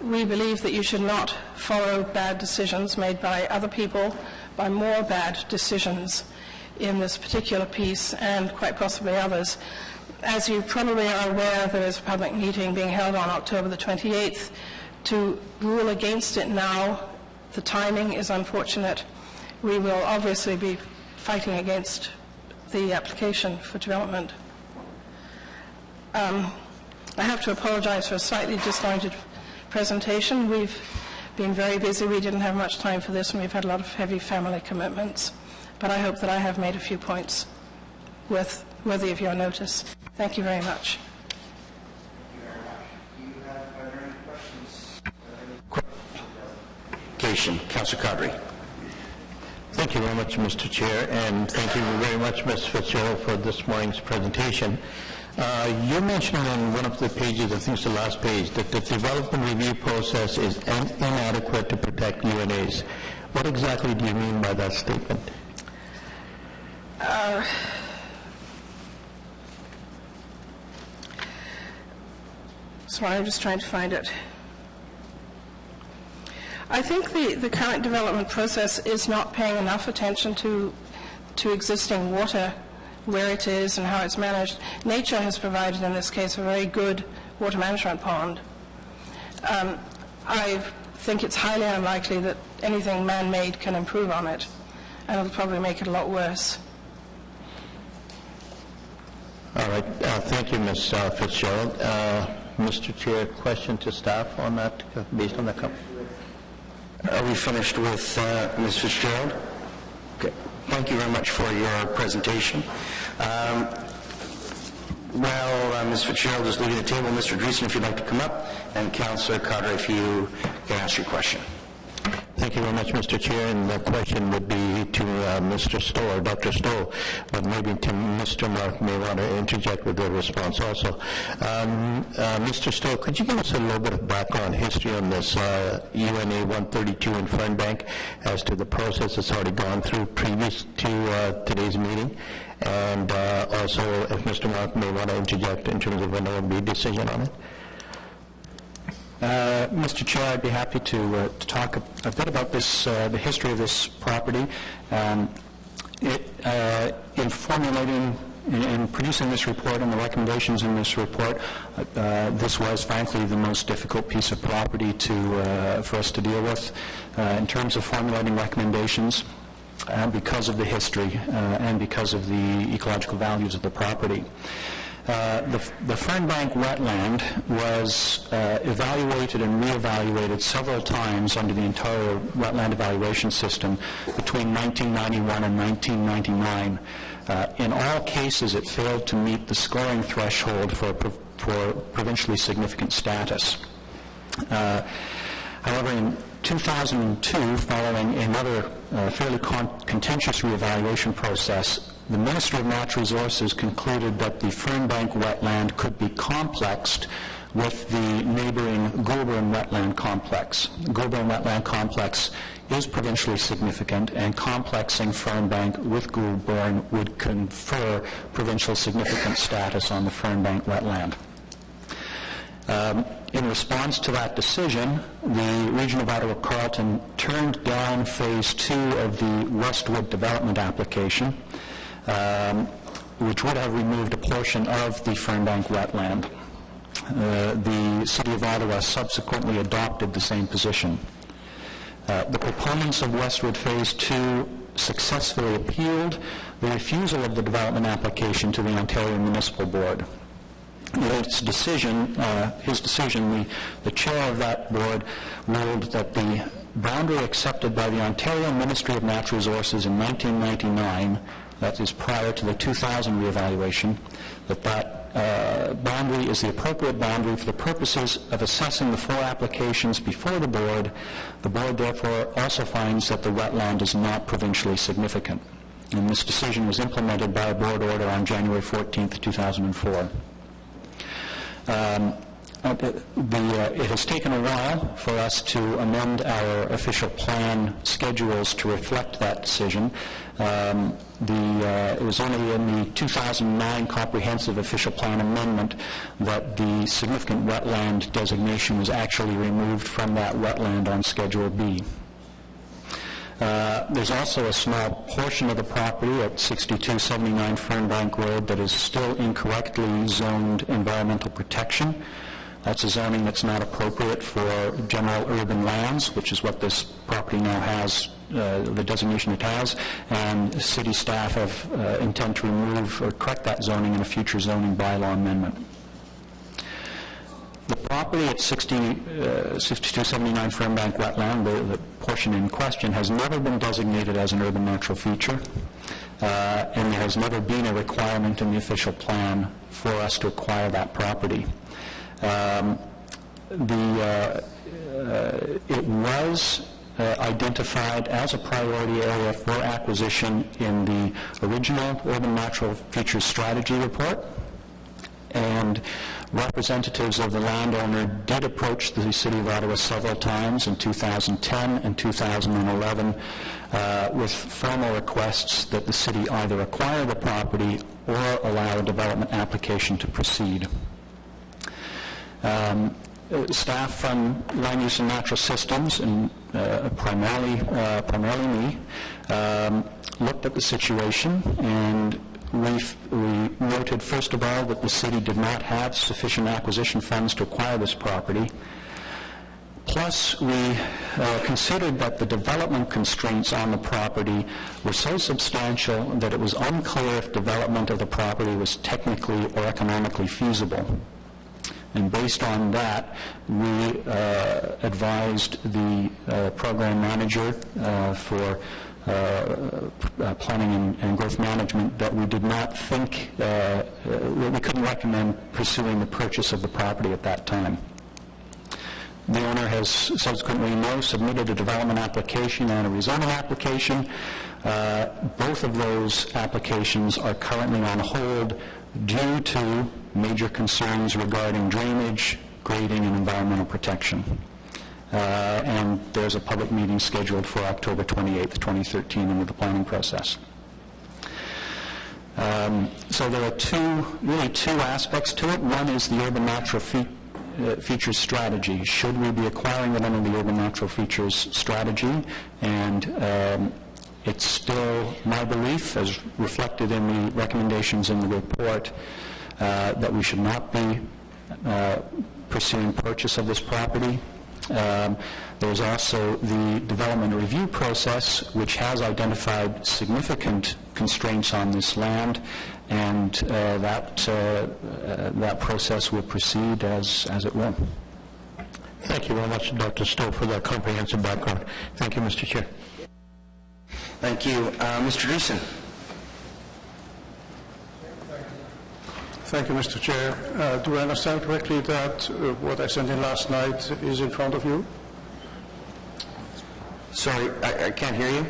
we believe that you should not follow bad decisions made by other people, by more bad decisions in this particular piece, and quite possibly others. As you probably are aware, there is a public meeting being held on October the 28th to rule against it now. The timing is unfortunate. We will obviously be fighting against the application for development. I have to apologize for a slightly disjointed presentation. We've been very busy. We didn't have much time for this, and we've had a lot of heavy family commitments. But I hope that I have made a few points worthy of your notice. Thank you very much. Councillor Codry. Thank you very much, Mr. Chair, and thank you very much, Ms. Fitzgerald, for this morning's presentation. You mentioned on one of the pages, I think it's the last page, that the development review process is inadequate to protect UNAs. What exactly do you mean by that statement? Sorry, I'm just trying to find it. I think the current development process is not paying enough attention to existing water, where it is and how it's managed. Nature has provided, in this case, a very good water management pond. I think it's highly unlikely that anything man-made can improve on it, and it'll probably make it a lot worse. All right. Thank you, Ms. Fitzgerald. Mr. Chair, question to staff on that, based on that comment? Are we finished with Ms. Fitzgerald? Okay. Thank you very much for your presentation. While Ms. Fitzgerald is leaving the table, Mr. Dreesen, if you'd like to come up, and Councillor Carter, if you can ask your question. Thank you very much, Mr. Chair, and the question would be to Mr. Stowe, or Dr. Stowe, but maybe to Mr. Mark may want to interject with a response also. Mr. Stowe, could you give us a little bit of background history on this UNA 132 in Fernbank as to the process that's already gone through previous to today's meeting? And also, if Mr. Mark may want to interject in terms of an OMB decision on it? Mr. Chair, I'd be happy to talk a bit about this, the history of this property. In formulating, in producing this report and the recommendations in this report, this was frankly the most difficult piece of property for us to deal with in terms of formulating recommendations because of the history and because of the ecological values of the property. The Fernbank wetland was evaluated and reevaluated several times under the entire wetland evaluation system between 1991 and 1999. In all cases, it failed to meet the scoring threshold for provincially significant status. However, in 2002, following another fairly contentious reevaluation process, the Ministry of Natural Resources concluded that the Fernbank wetland could be complexed with the neighboring Goulburn wetland complex. The Goulburn wetland complex is provincially significant, and complexing Fernbank with Goulburn would confer provincial significant status on the Fernbank wetland. In response to that decision, the Region of Ottawa-Carleton turned down Phase 2 of the Westwood development application, which would have removed a portion of the Fernbank wetland. The City of Ottawa subsequently adopted the same position. The proponents of Westwood Phase 2 successfully appealed the refusal of the development application to the Ontario Municipal Board. In his decision, the chair of that board ruled that the boundary accepted by the Ontario Ministry of Natural Resources in 1999, that is prior to the 2000 reevaluation, that boundary is the appropriate boundary for the purposes of assessing the 4 applications before the board. The board therefore also finds that the wetland is not provincially significant. And this decision was implemented by a board order on January 14th, 2004. It has taken a while for us to amend our official plan schedules to reflect that decision. It was only in the 2009 Comprehensive Official Plan Amendment that the significant wetland designation was actually removed from that wetland on Schedule B. There's also a small portion of the property at 6279 Fernbank Road that is still incorrectly zoned environmental protection. That's a zoning that's not appropriate for general urban lands, which is what this property now has, the designation it has, and city staff have intend to remove or correct that zoning in a future zoning bylaw amendment. The property at 6279 Fernbank Wetland, the portion in question, has never been designated as an urban natural feature, and there has never been a requirement in the official plan for us to acquire that property. It was identified as a priority area for acquisition in the original Urban Natural Features Strategy report, and representatives of the landowner did approach the City of Ottawa several times in 2010 and 2011 with formal requests that the city either acquire the property or allow a development application to proceed. Staff from Land Use and Natural Systems, and primarily me, looked at the situation, and we noted, first of all, that the city did not have sufficient acquisition funds to acquire this property. Plus, we considered that the development constraints on the property were so substantial that it was unclear if development of the property was technically or economically feasible. And based on that, we advised the program manager for planning and growth management that we did not think, we couldn't recommend pursuing the purchase of the property at that time. The owner has subsequently submitted a development application and a rezoning application. Both of those applications are currently on hold due to major concerns regarding drainage, grading, and environmental protection. And there's a public meeting scheduled for October 28th, 2013 under the planning process. So there are really two aspects to it. One is the urban natural features strategy. Should we be acquiring it under the urban natural features strategy? And it's still my belief, as reflected in the recommendations in the report, that we should not be pursuing purchase of this property. There's also the development review process, which has identified significant constraints on this land, and that process will proceed as it will. Thank you very much, Dr. Stowe, for that comprehensive background. Thank you, Mr. Chair. Thank you. Mr. Dreesen. Thank you, Mr. Chair. Do I understand correctly that what I sent in last night is in front of you? Sorry, I can't hear you.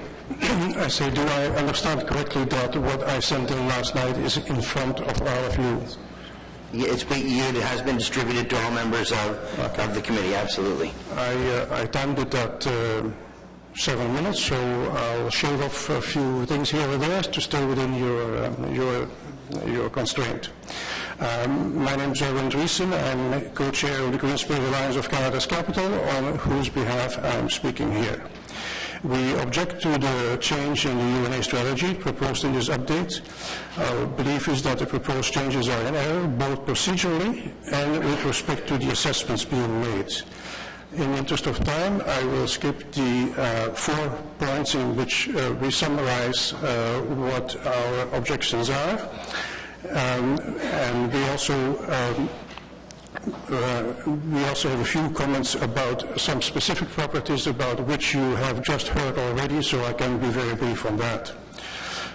I say, do I understand correctly that what I sent in last night is in front of all of you? Yeah, it has been distributed to all members of the committee, absolutely. I timed it at 7 minutes, so I'll shave off a few things here and there to stay within your constraint. My name is Erwin Driesen. I'm co-chair of the Green Spirit Alliance of Canada's Capital, on whose behalf I'm speaking here. We object to the change in the UNA strategy proposed in this update. Our belief is that the proposed changes are in error, both procedurally and with respect to the assessments being made. In the interest of time, I will skip the 4 points in which we summarize what our objections are. And we also have a few comments about some specific properties about which you have just heard already, so I can be very brief on that.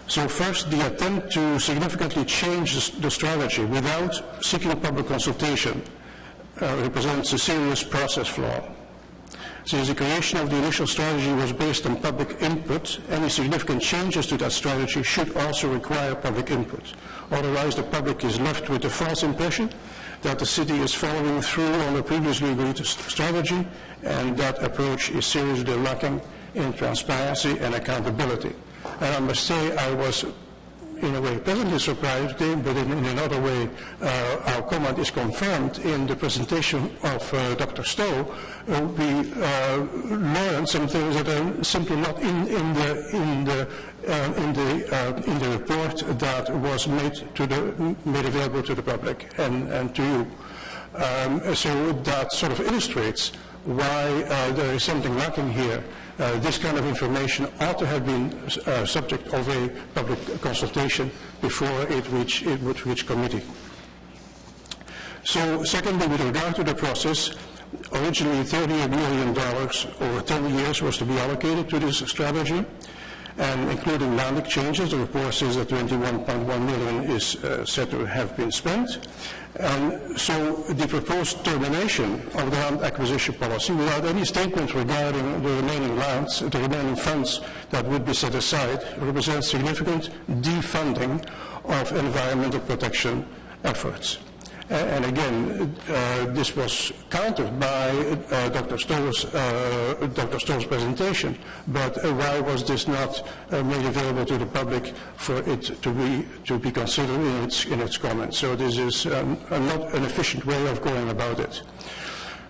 So first, the attempt to significantly change the strategy without seeking public consultation represents a serious process flaw. Since the creation of the initial strategy was based on public input, any significant changes to that strategy should also require public input. Otherwise, the public is left with a false impression that the city is following through on the previously agreed strategy, and that approach is seriously lacking in transparency and accountability. And I must say I was, in a way, pleasantly surprised, but in another way, our comment is confirmed in the presentation of Dr. Stowe. We learned some things that are simply not in the report that was made available to the public and to you. So that sort of illustrates why there is something lacking here. This kind of information ought to have been subject of a public consultation before it would reach committee. So secondly, with regard to the process, originally $38 million over 10 years was to be allocated to this strategy, and including land changes, the report says that $21.1 million is said to have been spent. And so the proposed termination of the land acquisition policy without any statement regarding the remaining lands, the remaining funds that would be set aside, represents significant defunding of environmental protection efforts. And again, this was countered by Dr. Stowe's presentation, but why was this not made available to the public for it to be considered in its comments? So this is not an efficient way of going about it.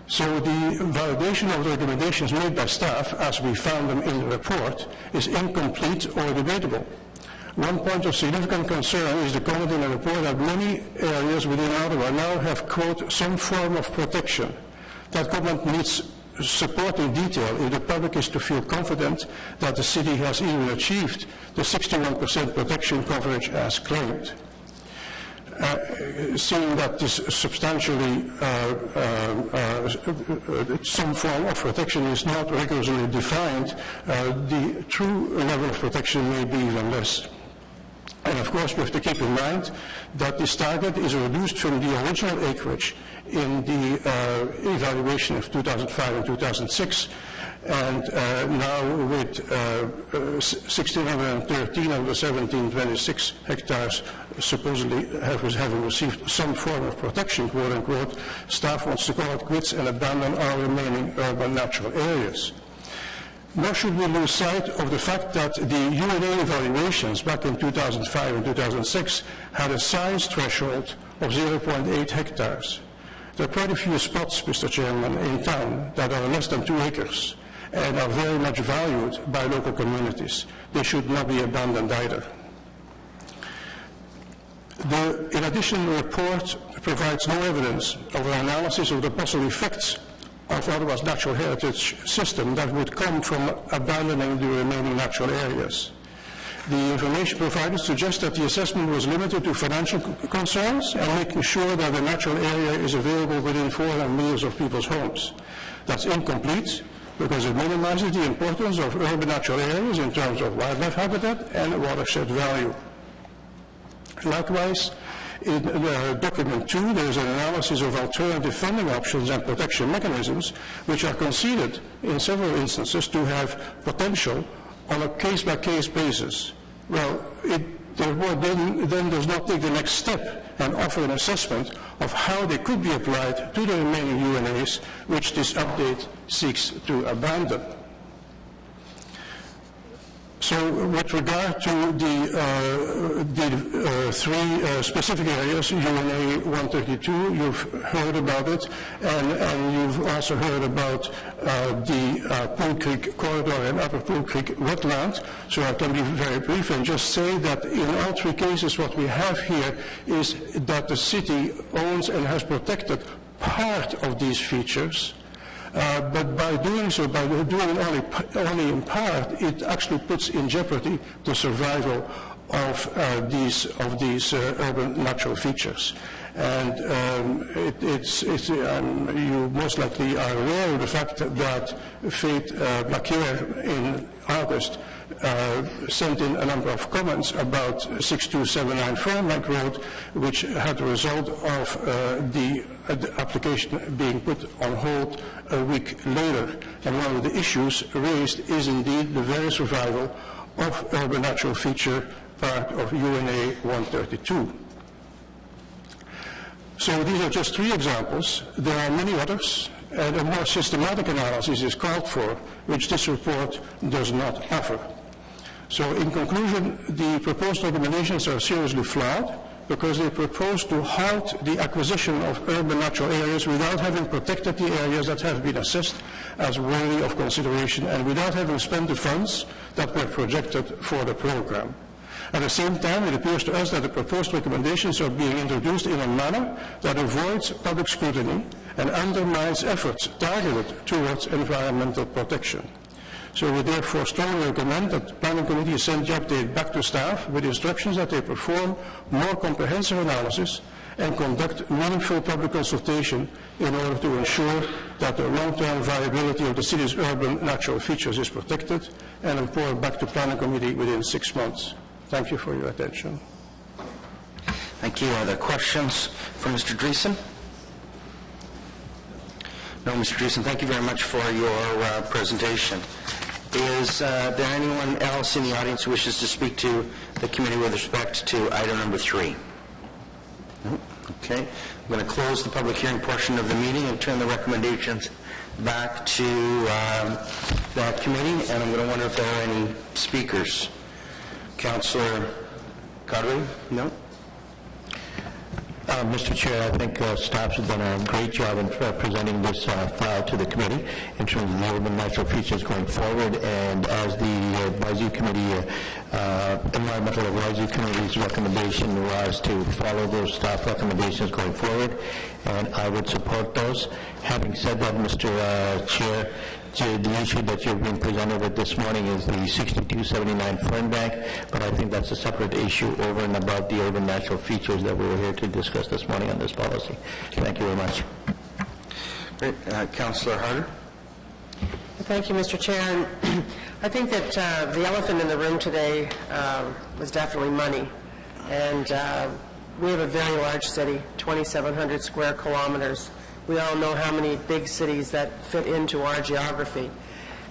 So the validation of the recommendations made by staff, as we found them in the report, is incomplete or debatable. One point of significant concern is the comment in the report that many areas within Ottawa now have, quote, some form of protection. That comment needs support in detail if the public is to feel confident that the city has even achieved the 61% protection coverage as claimed. Seeing that this substantially some form of protection is not rigorously defined, the true level of protection may be even less. And of course, we have to keep in mind that this target is reduced from the original acreage in the evaluation of 2005 and 2006, and now with 1,613 of the 1,726 hectares supposedly having received some form of protection, quote unquote, staff wants to call it quits and abandon our remaining urban natural areas. Nor should we lose sight of the fact that the UNA evaluations back in 2005 and 2006 had a size threshold of 0.8 hectares. There are quite a few spots, Mr. Chairman, in town that are less than 2 acres and are very much valued by local communities. They should not be abandoned either. In addition, the report provides no evidence of an analysis of the possible effects of Ottawa's natural heritage system that would come from abandoning the remaining natural areas. The information provided suggests that the assessment was limited to financial concerns and making sure that the natural area is available within 400 meters of people's homes. That's incomplete because it minimizes the importance of urban natural areas in terms of wildlife habitat and watershed value. Likewise, in document 2, there is an analysis of alternative funding options and protection mechanisms, which are considered in several instances to have potential on a case-by-case basis. Well, the report then does not take the next step and offer an assessment of how they could be applied to the remaining UNAs, which this update seeks to abandon. So with regard to the three specific areas, UNA 132, you've heard about it, and you've also heard about the Pool Creek corridor and Upper Pool Creek wetland. So I can be very brief and just say that in all three cases what we have here is that the city owns and has protected part of these features. But by doing so, by doing only in part, it actually puts in jeopardy the survival of these urban natural features. And you most likely are aware of the fact that Faith Blaquier in August sent in a number of comments about 6279 Fernbank Road, which had the result of the application being put on hold a week later. And one of the issues raised is indeed the very survival of urban natural feature part of UNA 132. So these are just three examples. There are many others, and a more systematic analysis is called for, which this report does not offer. So in conclusion, the proposed recommendations are seriously flawed because they propose to halt the acquisition of urban natural areas without having protected the areas that have been assessed as worthy of consideration and without having spent the funds that were projected for the program. At the same time, it appears to us that the proposed recommendations are being introduced in a manner that avoids public scrutiny and undermines efforts targeted towards environmental protection. So we therefore strongly recommend that the Planning Committee send the update back to staff with instructions that they perform more comprehensive analysis and conduct meaningful public consultation in order to ensure that the long-term viability of the city's urban natural features is protected and report back to Planning Committee within 6 months. Thank you for your attention. Thank you. Are there questions for Mr. Dreesen? No, Mr. Dreesen, thank you very much for your presentation. Is there anyone else in the audience who wishes to speak to the committee with respect to item number 3? No? Okay. I'm going to close the public hearing portion of the meeting and turn the recommendations back to that committee, and I'm going to wonder if there are any speakers. Councillor Godwin? No? Mr. Chair, I think staff has done a great job in presenting this file to the committee in terms of the urban natural features going forward, and as the advisory committee, environmental advisory committee's recommendation was to follow those staff recommendations going forward, and I would support those. Having said that, Mr. Chair, the issue that you've been presented with this morning is the 6279 Fernbank, but I think that's a separate issue over and above the urban natural features that we were here to discuss this morning on this policy. Thank you very much. Great. Councillor Harder? Thank you, Mr. Chair. I think that the elephant in the room today was definitely money. And we have a very large city, 2,700 square kilometers. We all know how many big cities that fit into our geography.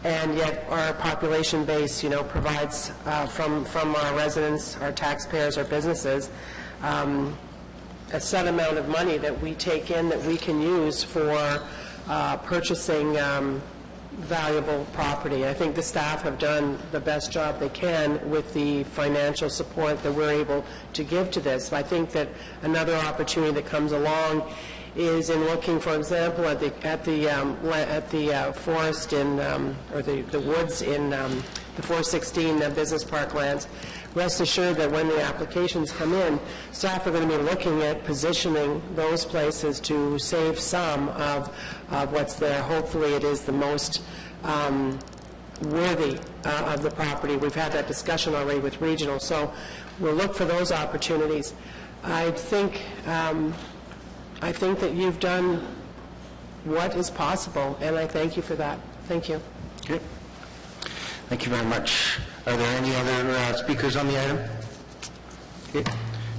And yet our population base, provides from our residents, our taxpayers, our businesses, a set amount of money that we take in that we can use for purchasing valuable property. I think the staff have done the best job they can with the financial support that we're able to give to this. I think that another opportunity that comes along is in looking, for example, at the forest in or the woods in the 416 Business Park lands. Rest assured that when the applications come in, staff are going to be looking at positioning those places to save some of what's there. Hopefully, it is the most worthy of the property. We've had that discussion already with regional, so we'll look for those opportunities. I think that you've done what is possible, and I thank you for that. Thank you. Okay. Thank you very much. Are there any other speakers on the item? Okay.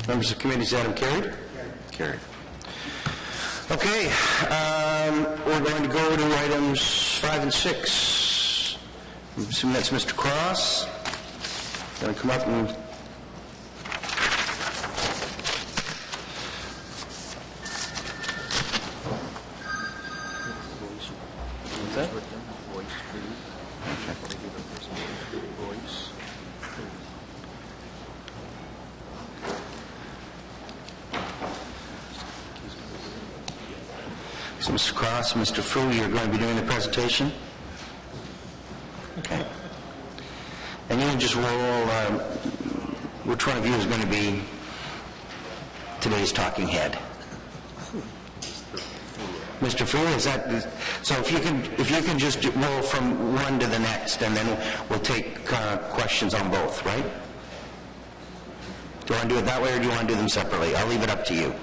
Members of the committee, is the item carried? Carried. Okay. We're going to go to items 5 and 6. I'm assuming that's Mr. Cross. Going to come up and... So Mr. Cross, Mr. Fu, you're going to be doing the presentation? Okay. And you can just roll, which one of you is going to be today's talking head? Mr. Fu, is that, so if you can just roll from one to the next, and then we'll take questions on both, right? Do you want to do it that way, or do you want to do them separately? I'll leave it up to you.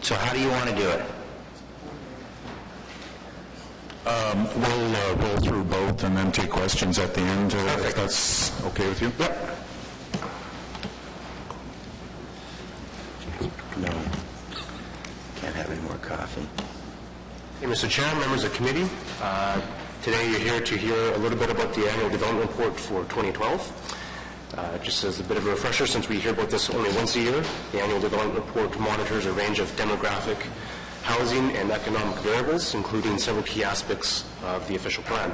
So how do you want to do it? We'll roll through both and then take questions at the end, if that's okay with you? Yep. No. Can't have any more coffee. Hey, Mr. Chair, members of the committee, today you're here to hear a little bit about the annual development report for 2012. Just as a bit of a refresher, since we hear about this only once a year, the annual development report monitors a range of demographic, housing, and economic variables, including several key aspects of the official plan.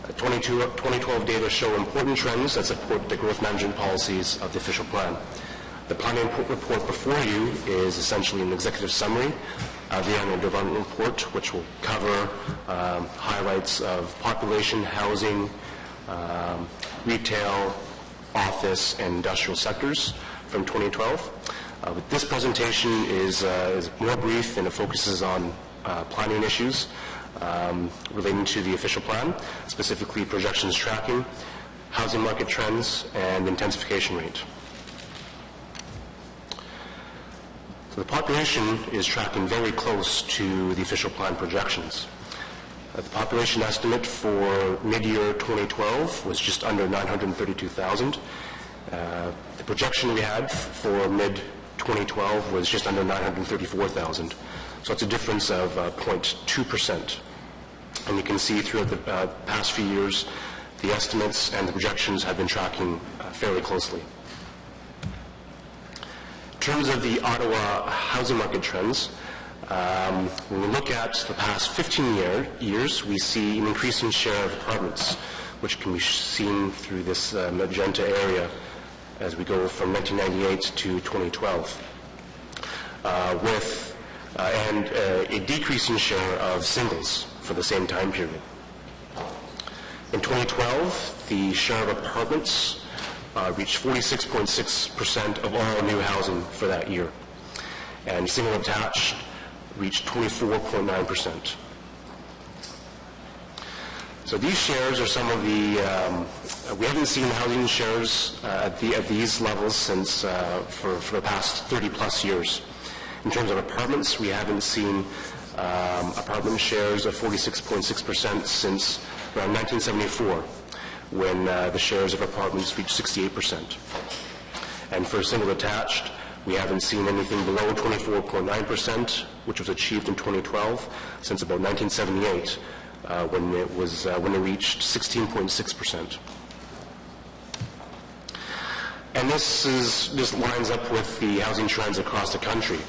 2012 data show important trends that support the growth management policies of the official plan. The planning report before you is essentially an executive summary of the annual development report, which will cover highlights of population, housing, retail, office, and industrial sectors from 2012. But this presentation is more brief, and it focuses on planning issues relating to the official plan, specifically projections tracking, housing market trends, and intensification rate. So the population is tracking very close to the official plan projections. The population estimate for mid-year 2012 was just under 932,000. The projection we had for mid-2012 was just under 934,000. So it's a difference of 0.2%. And you can see throughout the past few years, the estimates and the projections have been tracking fairly closely. In terms of the Ottawa housing market trends, when we look at the past 15 years, we see an increasing share of apartments, which can be seen through this magenta area as we go from 1998 to 2012, and a decreasing share of singles for the same time period. In 2012, the share of apartments reached 46.6% of all new housing for that year, and single attached reached 24.9%. So these shares are some of the, we haven't seen housing shares at these levels since for the past 30 plus years. In terms of apartments, we haven't seen apartment shares of 46.6% since around 1974, when the shares of apartments reached 68%. And for single attached, we haven't seen anything below 24.9%, which was achieved in 2012, since about 1978, when it reached 16.6%. And this lines up with the housing trends across the country.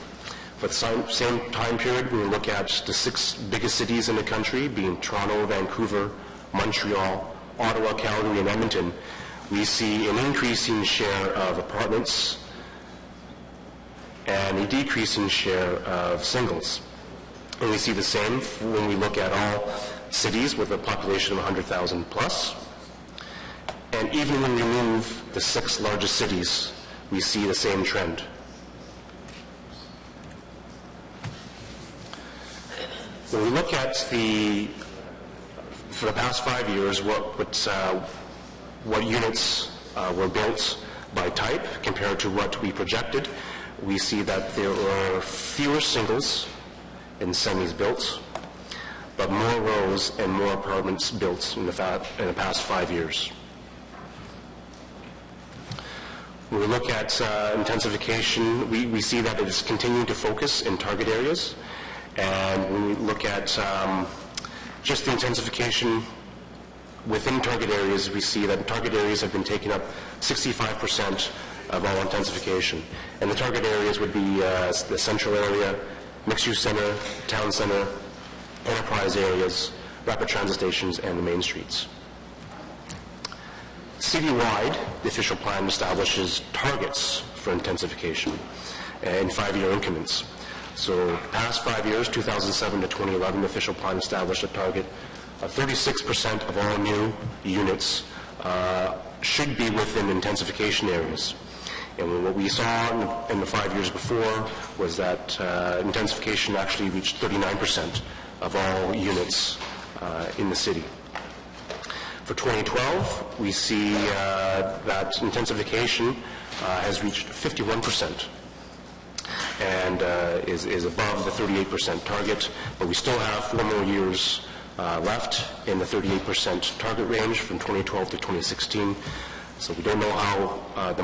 For the same time period, when we look at the 6 biggest cities in the country, being Toronto, Vancouver, Montreal, Ottawa, Calgary, and Edmonton, we see an increasing share of apartments and a decreasing share of singles. And we see the same when we look at all cities with a population of 100,000 plus. And even when we remove the 6 largest cities, we see the same trend. When we look at for the past 5 years, what units were built by type compared to what we projected, we see that there are fewer singles and semis built, but more rows and more apartments built in the past 5 years. When we look at intensification, we see that it is continuing to focus in target areas. And when we look at just the intensification within target areas, we see that target areas have been taking up 65% of all intensification. And the target areas would be the central area, mixed-use center, town center, enterprise areas, rapid transit stations, and the main streets. Citywide, the official plan establishes targets for intensification in 5-year increments. So past 5 years, 2007 to 2011, the official plan established a target of 36% of all new units should be within intensification areas. And what we saw in the 5 years before was that intensification actually reached 39% of all units in the city. For 2012, we see that intensification has reached 51% and is above the 38% target, but we still have 4 more years left in the 38% target range from 2012 to 2016. So we don't know how the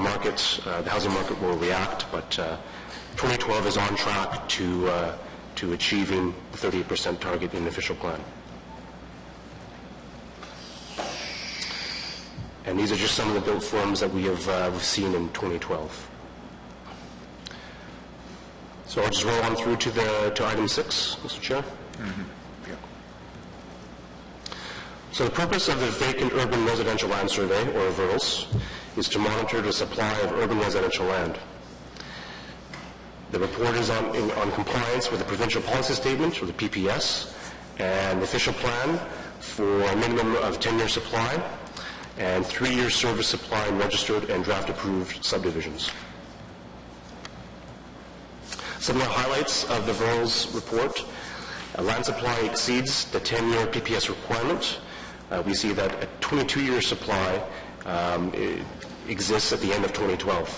housing market will react, but 2012 is on track to achieving the 38% target in the official plan. And these are just some of the built forms that we have we've seen in 2012. So I'll just roll on through to item 6, Mr. Chair. So the purpose of the Vacant Urban Residential Land Survey, or VURLS, is to monitor the supply of urban residential land. The report is on compliance with the Provincial Policy Statement, or the PPS, and the official plan for a minimum of 10-year supply and 3-year service supply in registered and draft-approved subdivisions. Some of the highlights of the VURLS report: land supply exceeds the 10-year PPS requirement. We see that a 22-year supply exists at the end of 2012.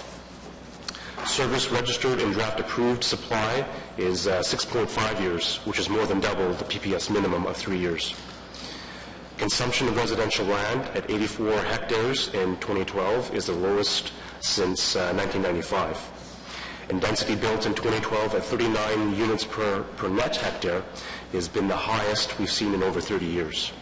Service registered and draft approved supply is 6.5 years, which is more than double the PPS minimum of 3 years. Consumption of residential land at 84 hectares in 2012 is the lowest since 1995. And density built in 2012 at 39 units per net hectare has been the highest we've seen in over 30 years.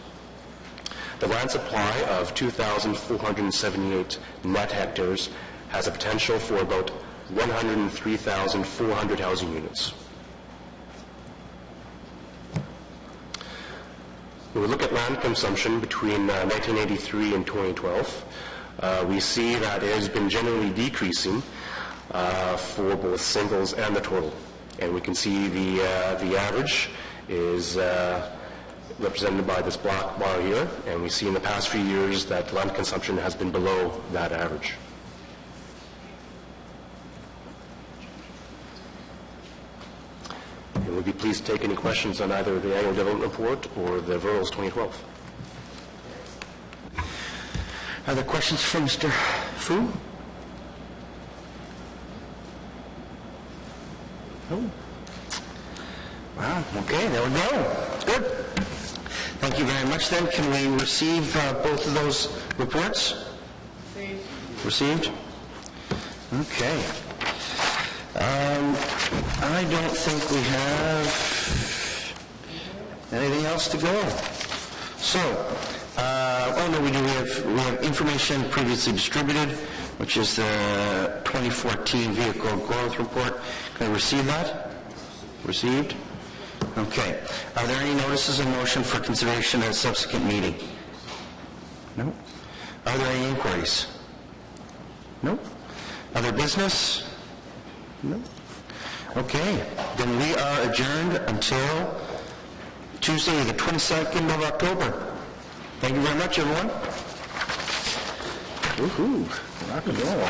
The land supply of 2,478 net hectares has a potential for about 103,400 housing units. When we look at land consumption between 1983 and 2012, we see that it has been generally decreasing for both singles and the total. And we can see the average is represented by this black bar here, and we see in the past few years that land consumption has been below that average. And we'll be pleased to take any questions on either the annual development report or the VURLS 2012. Are there questions for Mr. Fu? No. Wow, okay, there we go. Good. Thank you very much then. Can we receive both of those reports? Received? Okay. I don't think we have anything else to go. So, we do. We have information previously distributed, which is the 2014 Vehicle Growth Report. Can I receive that? Received? Okay. Are there any notices of motion for consideration at a subsequent meeting? No. Are there any inquiries? No. Other business? No. Okay. Then we are adjourned until Tuesday, the 22nd of October. Thank you very much, everyone. Woohoo. Rock and roll.